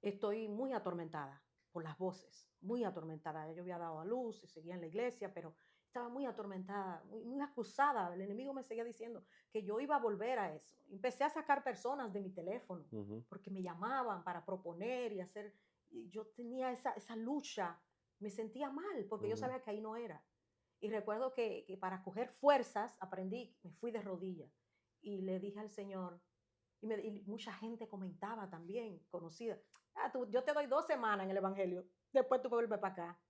estoy muy atormentada por las voces, muy atormentada. Yo había dado a luz y seguía en la iglesia, pero estaba muy atormentada, muy acusada. El enemigo me seguía diciendo que yo iba a volver a eso. Empecé a sacar personas de mi teléfono porque me llamaban para proponer y hacer. Y yo tenía esa lucha, me sentía mal porque yo sabía que ahí no era. Y recuerdo que para coger fuerzas aprendí, me fui de rodillas y le dije al Señor, y mucha gente comentaba también, conocida, yo te doy 2 semanas en el evangelio, después tú vuelves para acá.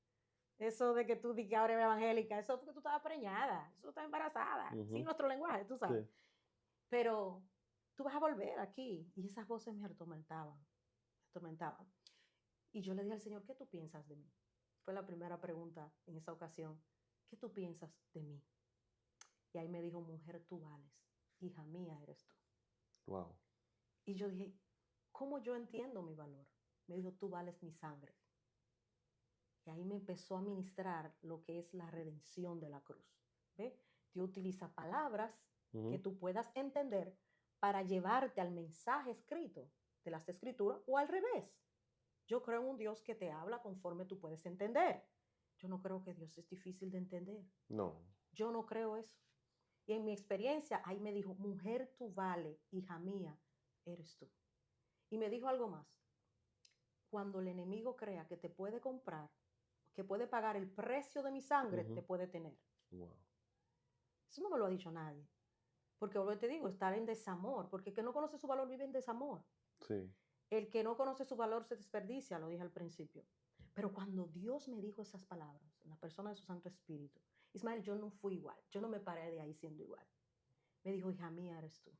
Eso de que tú digas que ahora eres evangélica, eso es porque tú estabas preñada, eso estás embarazada, sin nuestro lenguaje, tú sabes. Sí. Pero tú vas a volver aquí. Y esas voces me atormentaban. Y yo le dije al Señor, ¿qué tú piensas de mí? Fue la primera pregunta en esa ocasión. ¿Qué tú piensas de mí? Y ahí me dijo, mujer, tú vales. Hija mía eres tú. Wow. Y yo dije, ¿cómo yo entiendo mi valor? Me dijo, tú vales mi sangre. Y ahí me empezó a ministrar lo que es la redención de la cruz. ¿Ve? Dios utiliza palabras que tú puedas entender para llevarte al mensaje escrito de las escrituras o al revés. Yo creo en un Dios que te habla conforme tú puedes entender. Yo no creo que Dios es difícil de entender. No. Yo no creo eso. Y en mi experiencia, ahí me dijo, mujer, tú vales, hija mía, eres tú. Y me dijo algo más. Cuando el enemigo crea que te puede comprar, que puede pagar el precio de mi sangre, te puede tener. Wow. Eso no me lo ha dicho nadie. Porque vuelvo te digo, estar en desamor, porque el que no conoce su valor vive en desamor. Sí. El que no conoce su valor se desperdicia, lo dije al principio. Pero cuando Dios me dijo esas palabras, en la persona de su Santo Espíritu, Ismael, yo no fui igual, yo no me paré de ahí siendo igual. Me dijo, hija mía eres tú.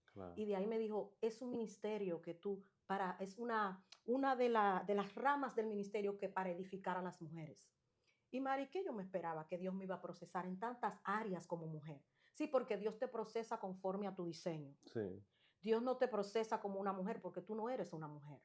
Claro. Y de ahí me dijo, es un ministerio que tú, es una de las ramas del ministerio que para edificar a las mujeres. Y Mari, ¿qué yo me esperaba? Que Dios me iba a procesar en tantas áreas como mujer. Sí, porque Dios te procesa conforme a tu diseño. Sí. Dios no te procesa como una mujer porque tú no eres una mujer.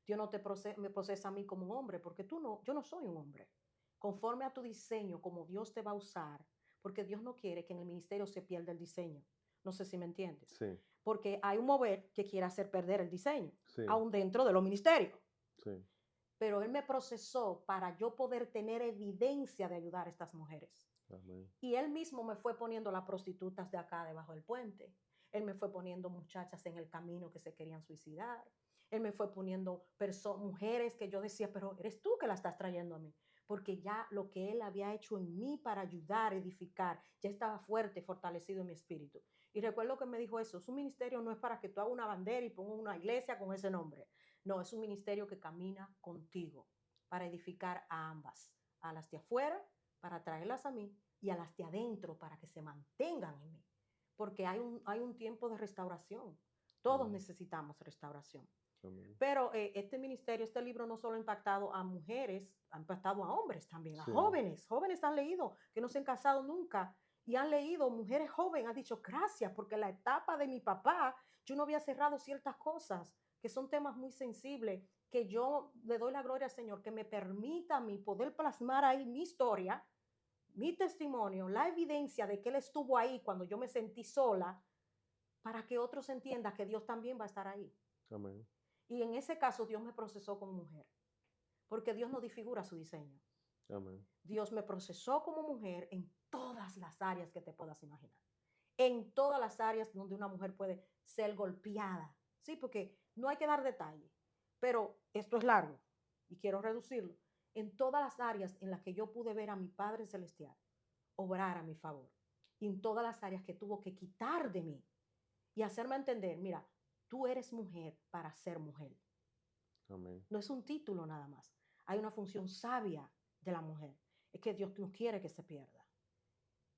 Dios no me procesa a mí como un hombre porque yo no soy un hombre. Conforme a tu diseño, como Dios te va a usar, porque Dios no quiere que en el ministerio se pierda el diseño. No sé si me entiendes. Sí. Porque hay un mover que quiere hacer perder el diseño, sí. aún dentro de los ministerios. Sí. Pero Él me procesó para yo poder tener evidencia de ayudar a estas mujeres. Amén. Y Él mismo me fue poniendo las prostitutas de acá debajo del puente. Él me fue poniendo muchachas en el camino que se querían suicidar. Él me fue poniendo mujeres que yo decía, pero eres tú que la estás trayendo a mí. Porque ya lo que Él había hecho en mí para ayudar, edificar, ya estaba fuerte, fortalecido en mi espíritu. Y recuerdo que me dijo eso, su ministerio no es para que tú hagas una bandera y pongas una iglesia con ese nombre. No, es un ministerio que camina contigo para edificar a ambas. A las de afuera, para traerlas a mí, y a las de adentro para que se mantengan en mí. Porque hay un tiempo de restauración. Todos necesitamos restauración. Pero este ministerio, este libro no solo ha impactado a mujeres, ha impactado a hombres también, a jóvenes. Jóvenes han leído, que no se han casado nunca, y han leído, mujeres jóvenes han dicho, gracias, porque en la etapa de mi papá, yo no había cerrado ciertas cosas, que son temas muy sensibles, que yo le doy la gloria al Señor, que me permita a mí poder plasmar ahí mi historia, mi testimonio, la evidencia de que Él estuvo ahí cuando yo me sentí sola, para que otros entiendan que Dios también va a estar ahí. Amén. Y en ese caso Dios me procesó como mujer, porque Dios no disfigura su diseño. Amén. Dios me procesó como mujer en todas las áreas que te puedas imaginar. En todas las áreas donde una mujer puede ser golpeada. Sí, porque no hay que dar detalle. pero esto es largo y quiero reducirlo. En todas las áreas en las que yo pude ver a mi Padre Celestial obrar a mi favor, y en todas las áreas que tuvo que quitar de mí y hacerme entender, mira, tú eres mujer para ser mujer. Amén. No es un título nada más. Hay una función sabia de la mujer. Es que Dios no quiere que se pierda.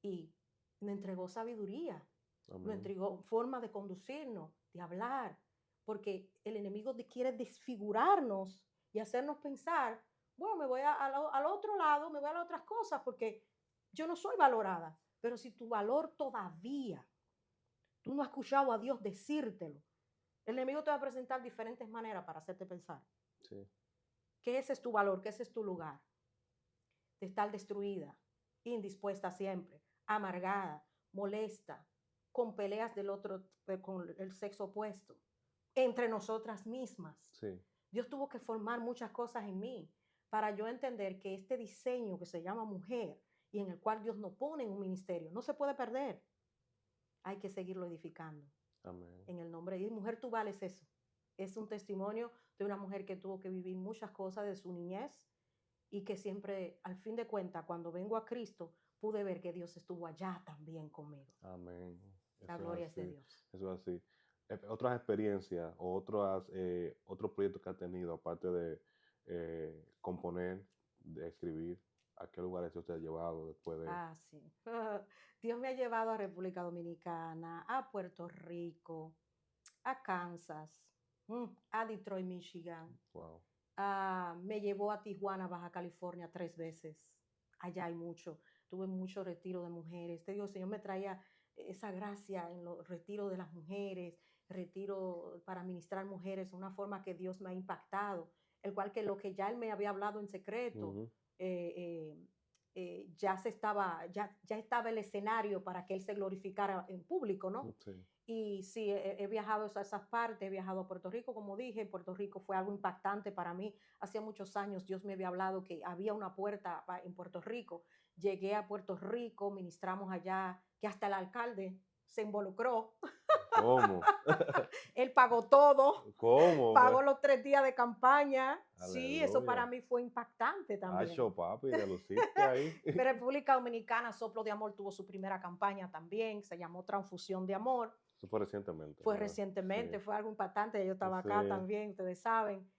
Y me entregó sabiduría, Amén. nos entregó forma de conducirnos, de hablar, porque el enemigo quiere desfigurarnos y hacernos pensar, bueno, me voy al otro lado, me voy a las otras cosas, porque yo no soy valorada. Pero si tu valor todavía, tú no has escuchado a Dios decírtelo, el enemigo te va a presentar diferentes maneras para hacerte pensar. Sí. Que ese es tu valor, que ese es tu lugar. De estar destruida, indispuesta siempre, amargada, molesta, con peleas del otro, con el sexo opuesto, entre nosotras mismas. Sí. Dios tuvo que formar muchas cosas en mí para yo entender que este diseño que se llama mujer y en el cual Dios nos pone en un ministerio, no se puede perder. Hay que seguirlo edificando. Amén. En el nombre de Dios, mujer, tú vales eso. Es un testimonio de una mujer que tuvo que vivir muchas cosas de su niñez y que siempre, al fin de cuentas, cuando vengo a Cristo, pude ver que Dios estuvo allá también conmigo. Amén. La gloria es de Dios. Eso es así. Otras experiencias o otros proyectos que has tenido, aparte de componer, de escribir, ¿a qué lugares Dios te ha llevado después de...? Ah, sí. Dios me ha llevado a República Dominicana, a Puerto Rico, a Kansas, a Detroit, Michigan. Wow. Me llevó a Tijuana, Baja California 3 veces. Allá hay mucho. Tuve mucho retiro de mujeres. Te digo, el Señor me traía esa gracia en los retiros de las mujeres, retiro para ministrar mujeres, una forma que Dios me ha impactado, el cual que lo que ya Él me había hablado en secreto, ya estaba el escenario para que Él se glorificara en público, ¿no? Sí. Y sí, he viajado a esas partes, he viajado a Puerto Rico, como dije, Puerto Rico fue algo impactante para mí. Hacía muchos años Dios me había hablado que había una puerta en Puerto Rico. Llegué a Puerto Rico, ministramos allá, que hasta el alcalde se involucró. ¿Cómo? Él pagó todo, ¿Cómo? pagó los 3 días de campaña. Sí, eso para Aleluya. mí fue impactante también. Acho, papi, te luciste ahí. República Dominicana, Soplo de Amor tuvo su primera campaña también, se llamó Transfusión de Amor. Eso fue recientemente. Fue ¿verdad? recientemente, Sí. fue algo impactante, yo estaba acá también, ustedes saben.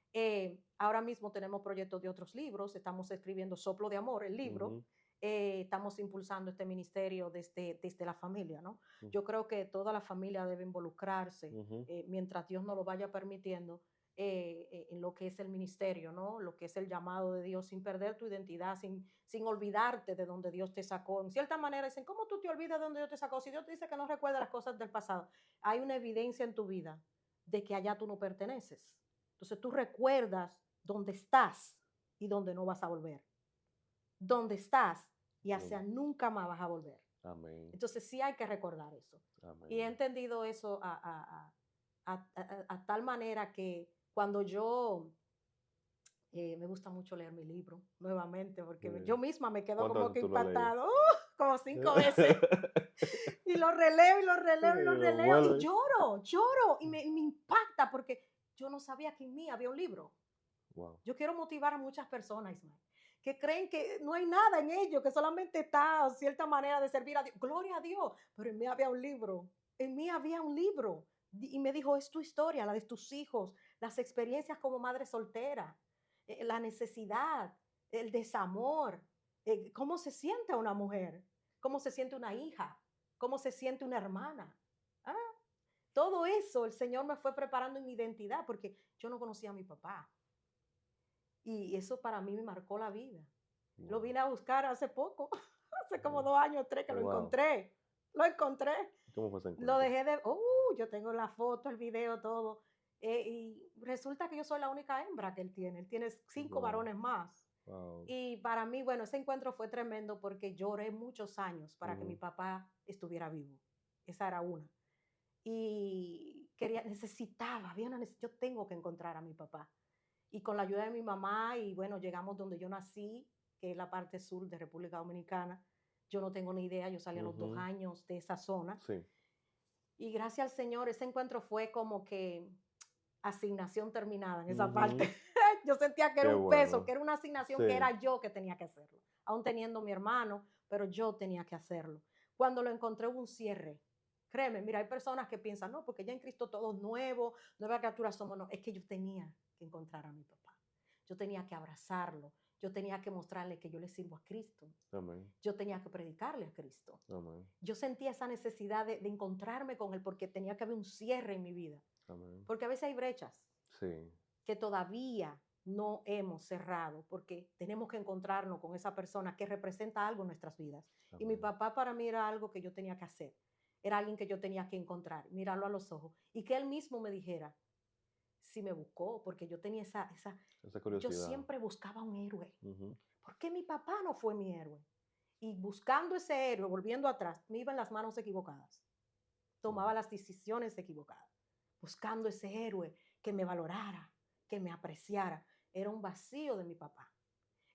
Ahora mismo tenemos proyectos de otros libros, estamos escribiendo Soplo de Amor, el libro, estamos impulsando este ministerio desde la familia, ¿no? Yo creo que toda la familia debe involucrarse mientras Dios nos lo vaya permitiendo en lo que es el ministerio, ¿no? Lo que es el llamado de Dios, sin perder tu identidad, sin olvidarte de donde Dios te sacó. En cierta manera dicen, ¿cómo tú te olvidas de donde Dios te sacó? Si Dios te dice que no recuerda las cosas del pasado, hay una evidencia en tu vida de que allá tú no perteneces. Entonces tú recuerdas dónde estás y dónde no vas a volver. Dónde estás y hacia nunca más vas a volver. Amén. Entonces sí hay que recordar eso. Amén. Y he entendido eso a tal manera que cuando yo me gusta mucho leer mi libro nuevamente, porque yo misma me quedo como que impactado, como 5 veces. Y lo releo y lo releo y lo releo. Bueno. Y lloro. Y me impacta porque yo no sabía que en mí había un libro. Wow. Yo quiero motivar a muchas personas, Ismael, que creen que no hay nada en ellos, que solamente está cierta manera de servir a Dios. Gloria a Dios, pero en mí había un libro. En mí había un libro. Y me dijo, es tu historia, la de tus hijos, las experiencias como madre soltera, la necesidad, el desamor, cómo se siente una mujer, cómo se siente una hija, cómo se siente una hermana. ¿Ah? Todo eso el Señor me fue preparando en mi identidad porque yo no conocía a mi papá. Y eso para mí me marcó la vida. Wow. Lo vine a buscar hace poco, hace como 2 años, 3 que lo encontré. Lo encontré. ¿Cómo fue ese encuentro? Lo dejé de... yo tengo la foto, el video, todo. Y resulta que yo soy la única hembra que él tiene. Él tiene 5 varones más. Wow. Y para mí, bueno, ese encuentro fue tremendo porque lloré muchos años para que mi papá estuviera vivo. Esa era una. Y necesitaba, yo tengo que encontrar a mi papá. Y con la ayuda de mi mamá, y bueno, llegamos donde yo nací, que es la parte sur de República Dominicana. Yo no tengo ni idea, yo salí a los 2 años de esa zona. Sí. Y gracias al Señor, ese encuentro fue como que asignación terminada en esa parte. Ujú. Yo sentía que Qué era un peso, bueno. que era una asignación que Sí. era yo que tenía que hacerlo, aún teniendo mi hermano, pero yo tenía que hacerlo. Cuando lo encontré hubo un cierre. Créeme, mira, hay personas que piensan, no, porque ya en Cristo todo es nuevo, nueva criatura somos, no, es que yo tenía que encontrar a mi papá. Yo tenía que abrazarlo, yo tenía que mostrarle que yo le sirvo a Cristo, Amén. yo tenía que predicarle a Cristo. Amén. Yo sentía esa necesidad de encontrarme con él porque tenía que haber un cierre en mi vida. Amén. Porque a veces hay brechas Sí. que todavía no hemos cerrado porque tenemos que encontrarnos con esa persona que representa algo en nuestras vidas. Y mi Amén. papá para mí era algo que yo tenía que hacer. Era alguien que yo tenía que encontrar, mirarlo a los ojos y que él mismo me dijera si me buscó, porque yo tenía Esa yo curiosidad. siempre buscaba un héroe. Ujú. ¿Por qué mi papá no fue mi héroe? Y buscando ese héroe, volviendo atrás, me iba en las manos equivocadas. Tomaba las decisiones equivocadas. Buscando ese héroe que me valorara, que me apreciara. Era un vacío de mi papá.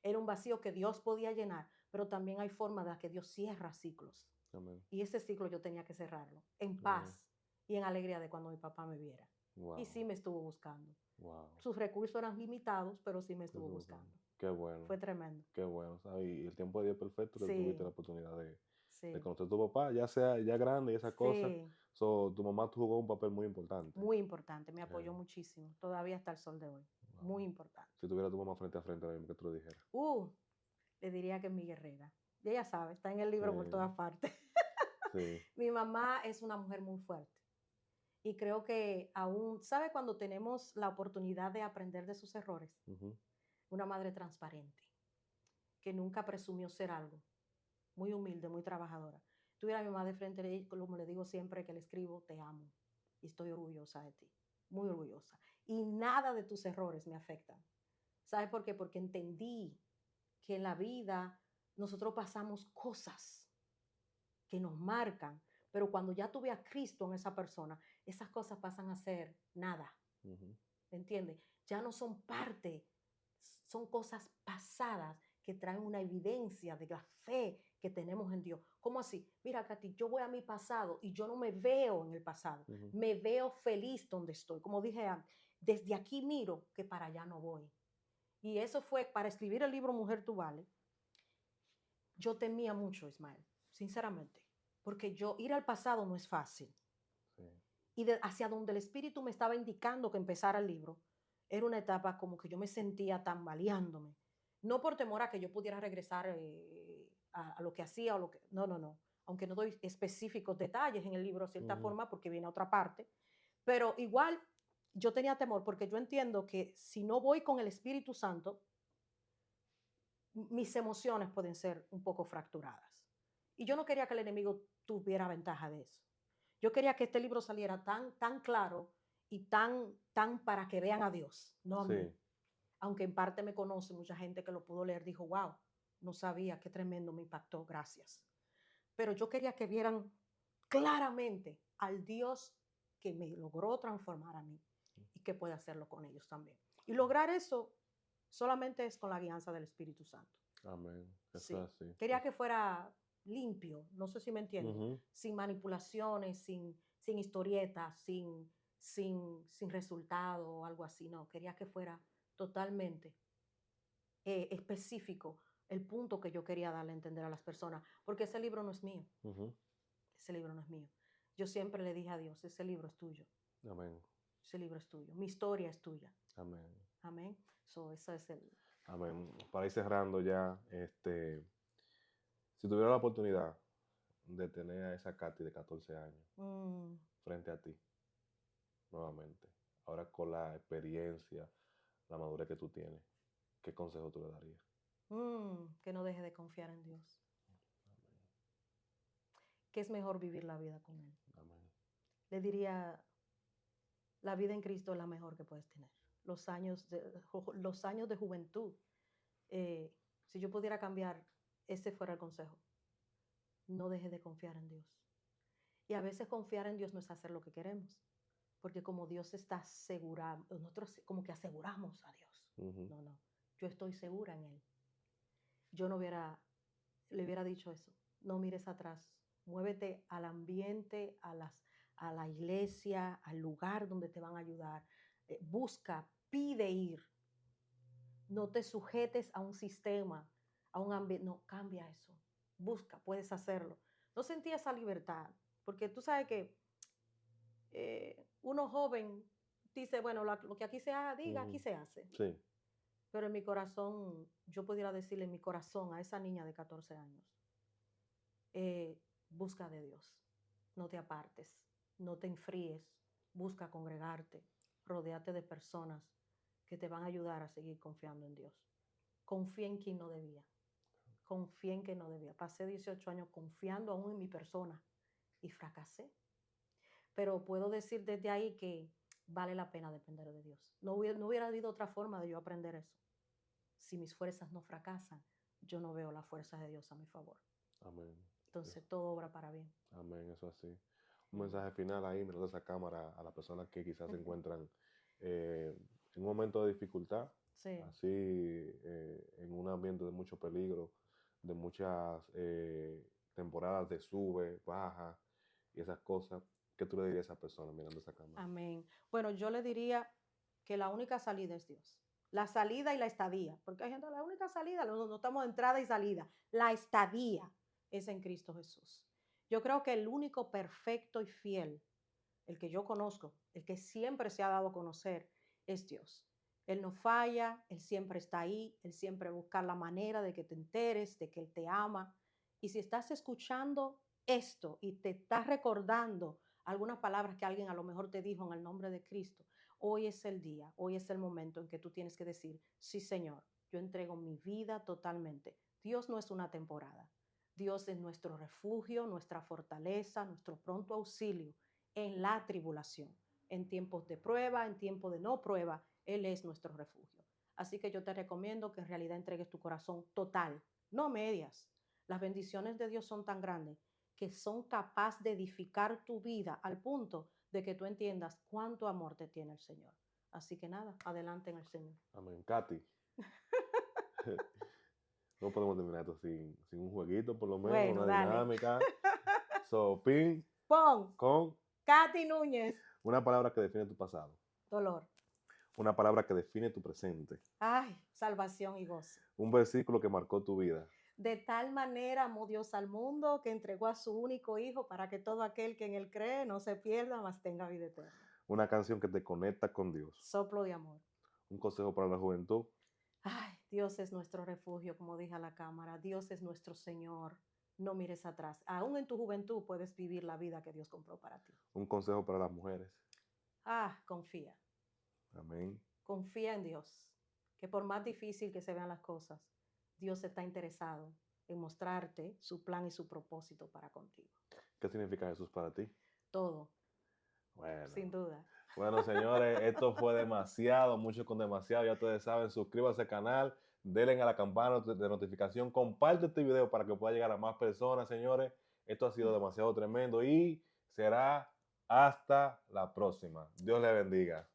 Era un vacío que Dios podía llenar, pero también hay forma de que Dios cierra ciclos. Amén. Y ese ciclo yo tenía que cerrarlo en Amén. paz y en alegría de cuando mi papá me viera. Wow. Y sí me estuvo buscando. Wow. Sus recursos eran limitados, pero sí me estuvo buscando. Qué bueno. Fue tremendo. Qué bueno, ¿sabes? Y el tiempo de Dios perfecto que tuviste la Sí, oportunidad de sí, conocer a tu papá, ya sea ya grande y esas cosas. sí. So, tu mamá jugó un papel muy importante. Muy importante. Me apoyó Eh, muchísimo. Todavía hasta el sol de hoy. wow. Muy importante. Si tuviera a tu mamá frente a frente, ahora mismo, ¿qué te lo dijera? Le diría que es mi guerrera. Y ella sabe, está en el Sí, libro por todas partes. sí. Mi mamá es una mujer muy fuerte. Y creo que aún, ¿sabe cuando tenemos la oportunidad de aprender de sus errores? Ujú. Una madre transparente, que nunca presumió ser algo, muy humilde, muy trabajadora. Tuviera a mi mamá de frente, como le digo siempre que le escribo, te amo y estoy orgullosa de ti, muy orgullosa. Y nada de tus errores me afectan. ¿Sabe por qué? Porque entendí que en la vida nosotros pasamos cosas que nos marcan, pero cuando ya tuve a Cristo en esa persona, esas cosas pasan a ser nada. Ujú. ¿Entiendes? Ya no son parte, son cosas pasadas que traen una evidencia de la fe que tenemos en Dios. ¿Cómo así? Mira, Katy, yo voy a mi pasado y yo no me veo en el pasado, Ujú. me veo feliz donde estoy. Como dije antes, desde aquí miro que para allá no voy. Y eso fue para escribir el libro Mujer Tú Vales. Yo temía mucho, Ismael, sinceramente, porque yo ir al pasado no es fácil. Sí. Y hacia donde el espíritu me estaba indicando que empezara el libro, era una etapa como que yo me sentía tambaleándome. No por temor a que yo pudiera regresar a lo que hacía o lo que... No, no, no. Aunque no doy específicos detalles en el libro, de cierta Ujú. forma, porque viene a otra parte. Pero igual yo tenía temor porque yo entiendo que si no voy con el Espíritu Santo, mis emociones pueden ser un poco fracturadas. Y yo no quería que el enemigo tuviera ventaja de eso. Yo quería que este libro saliera tan claro y tan para que vean a Dios, no a mí. Sí. Aunque en parte me conoce, mucha gente que lo pudo leer dijo, wow, no sabía, qué tremendo, me impactó, gracias. Pero yo quería que vieran claramente al Dios que me logró transformar a mí y que puede hacerlo con ellos también. Y lograr eso solamente es con la guianza del Espíritu Santo. Amén. Eso Sí. es así. Quería que fuera limpio, no sé si me entiende, Ujú. sin manipulaciones, sin historietas, sin resultado o algo así. No, quería que fuera totalmente específico el punto que yo quería darle a entender a las personas, porque ese libro no es mío, Ujú. ese libro no es mío. Yo siempre le dije a Dios, ese libro es tuyo, Amén. ese libro es tuyo, mi historia es tuya. Amén. Amén. So, eso es el... Amén. Para ir cerrando ya, si tuviera la oportunidad de tener a esa Katy de 14 años Mm, frente a ti, nuevamente, ahora con la experiencia, la madurez que tú tienes, ¿qué consejo tú le darías? que no deje de confiar en Dios, que es mejor vivir la vida con Él. Amén. Le diría, la vida en Cristo es la mejor que puedes tener. Los años de juventud, si yo pudiera cambiar, ese fuera el consejo. No deje de confiar en Dios. Y a veces confiar en Dios no es hacer lo que queremos, porque como Dios está asegurado, nosotros como que aseguramos a Dios. Ujú. No, no, yo estoy segura en Él. Yo no le hubiera dicho eso. No mires atrás, muévete al ambiente, a la iglesia, al lugar donde te van a ayudar, busca, pide ir. No te sujetes a un sistema, a un ambiente. No, cambia eso. Busca, puedes hacerlo. No sentí esa libertad, porque tú sabes que uno joven dice, bueno, lo que aquí se diga, aquí se hace. Sí. Pero en mi corazón, yo pudiera decirle en mi corazón a esa niña de 14 años, busca de Dios, no te apartes, no te enfríes, busca congregarte, rodéate de personas que te van a ayudar a seguir confiando en Dios. Confía en quien no debía, confía en quien no debía. Pasé 18 años confiando aún en mi persona y fracasé. Pero puedo decir desde ahí que vale la pena depender de Dios. No hubiera habido otra forma de yo aprender eso. Si mis fuerzas no fracasan, yo no veo las fuerzas de Dios a mi favor. Amén. Entonces todo obra para bien. Amén, eso así. Un mensaje final ahí, mirando esa cámara a las personas que quizás se encuentran en un momento de dificultad, sí. Así en un ambiente de mucho peligro, de muchas temporadas de sube, baja y esas cosas. ¿Qué tú le dirías a esa persona mirando esa cámara? Amén. Bueno, yo le diría que la única salida es Dios. La salida y la estadía, porque hay gente, la única salida, no estamos de entrada y salida. La estadía es en Cristo Jesús. Yo creo que el único perfecto y fiel, el que yo conozco, el que siempre se ha dado a conocer, es Dios. Él no falla, Él siempre está ahí, Él siempre busca la manera de que te enteres, de que Él te ama. Y si estás escuchando esto y te estás recordando algunas palabras que alguien a lo mejor te dijo en el nombre de Cristo, hoy es el día, hoy es el momento en que tú tienes que decir, sí, Señor, yo entrego mi vida totalmente. Dios no es una temporada. Dios es nuestro refugio, nuestra fortaleza, nuestro pronto auxilio en la tribulación, en tiempos de prueba, en tiempos de no prueba, Él es nuestro refugio. Así que yo te recomiendo que en realidad entregues tu corazón total, no medias. Las bendiciones de Dios son tan grandes que son capaces de edificar tu vida al punto de que tú entiendas cuánto amor te tiene el Señor. Así que nada, adelante en el Señor. Amén. Katy. No podemos terminar esto sin un jueguito, por lo menos, bueno, una dale. dinámica. Pin Pon con Katy Núñez. una palabra que define tu pasado. Dolor. Una palabra que define tu presente. Ay, salvación y gozo. Un versículo que marcó tu vida. De tal manera amó Dios al mundo que entregó a su único hijo para que todo aquel que en él cree no se pierda, mas tenga vida eterna. Una canción que te conecta con Dios. Soplo de amor. Un consejo para la juventud. Ay, Dios es nuestro refugio, como dije a la cámara. Dios es nuestro Señor. No mires atrás. Aún en tu juventud puedes vivir la vida que Dios compró para ti. Un consejo para las mujeres. Confía. Amén. Confía en Dios. Que por más difícil que se vean las cosas, Dios está interesado en mostrarte su plan y su propósito para contigo. ¿Qué significa Jesús para ti? Todo. Bueno. Sin duda. Bueno, señores, esto fue demasiado, mucho con demasiado. Ya ustedes saben, suscríbanse al canal, denle a la campana de notificación, comparte este video para que pueda llegar a más personas, señores. Esto ha sido demasiado tremendo y será hasta la próxima. Dios les bendiga.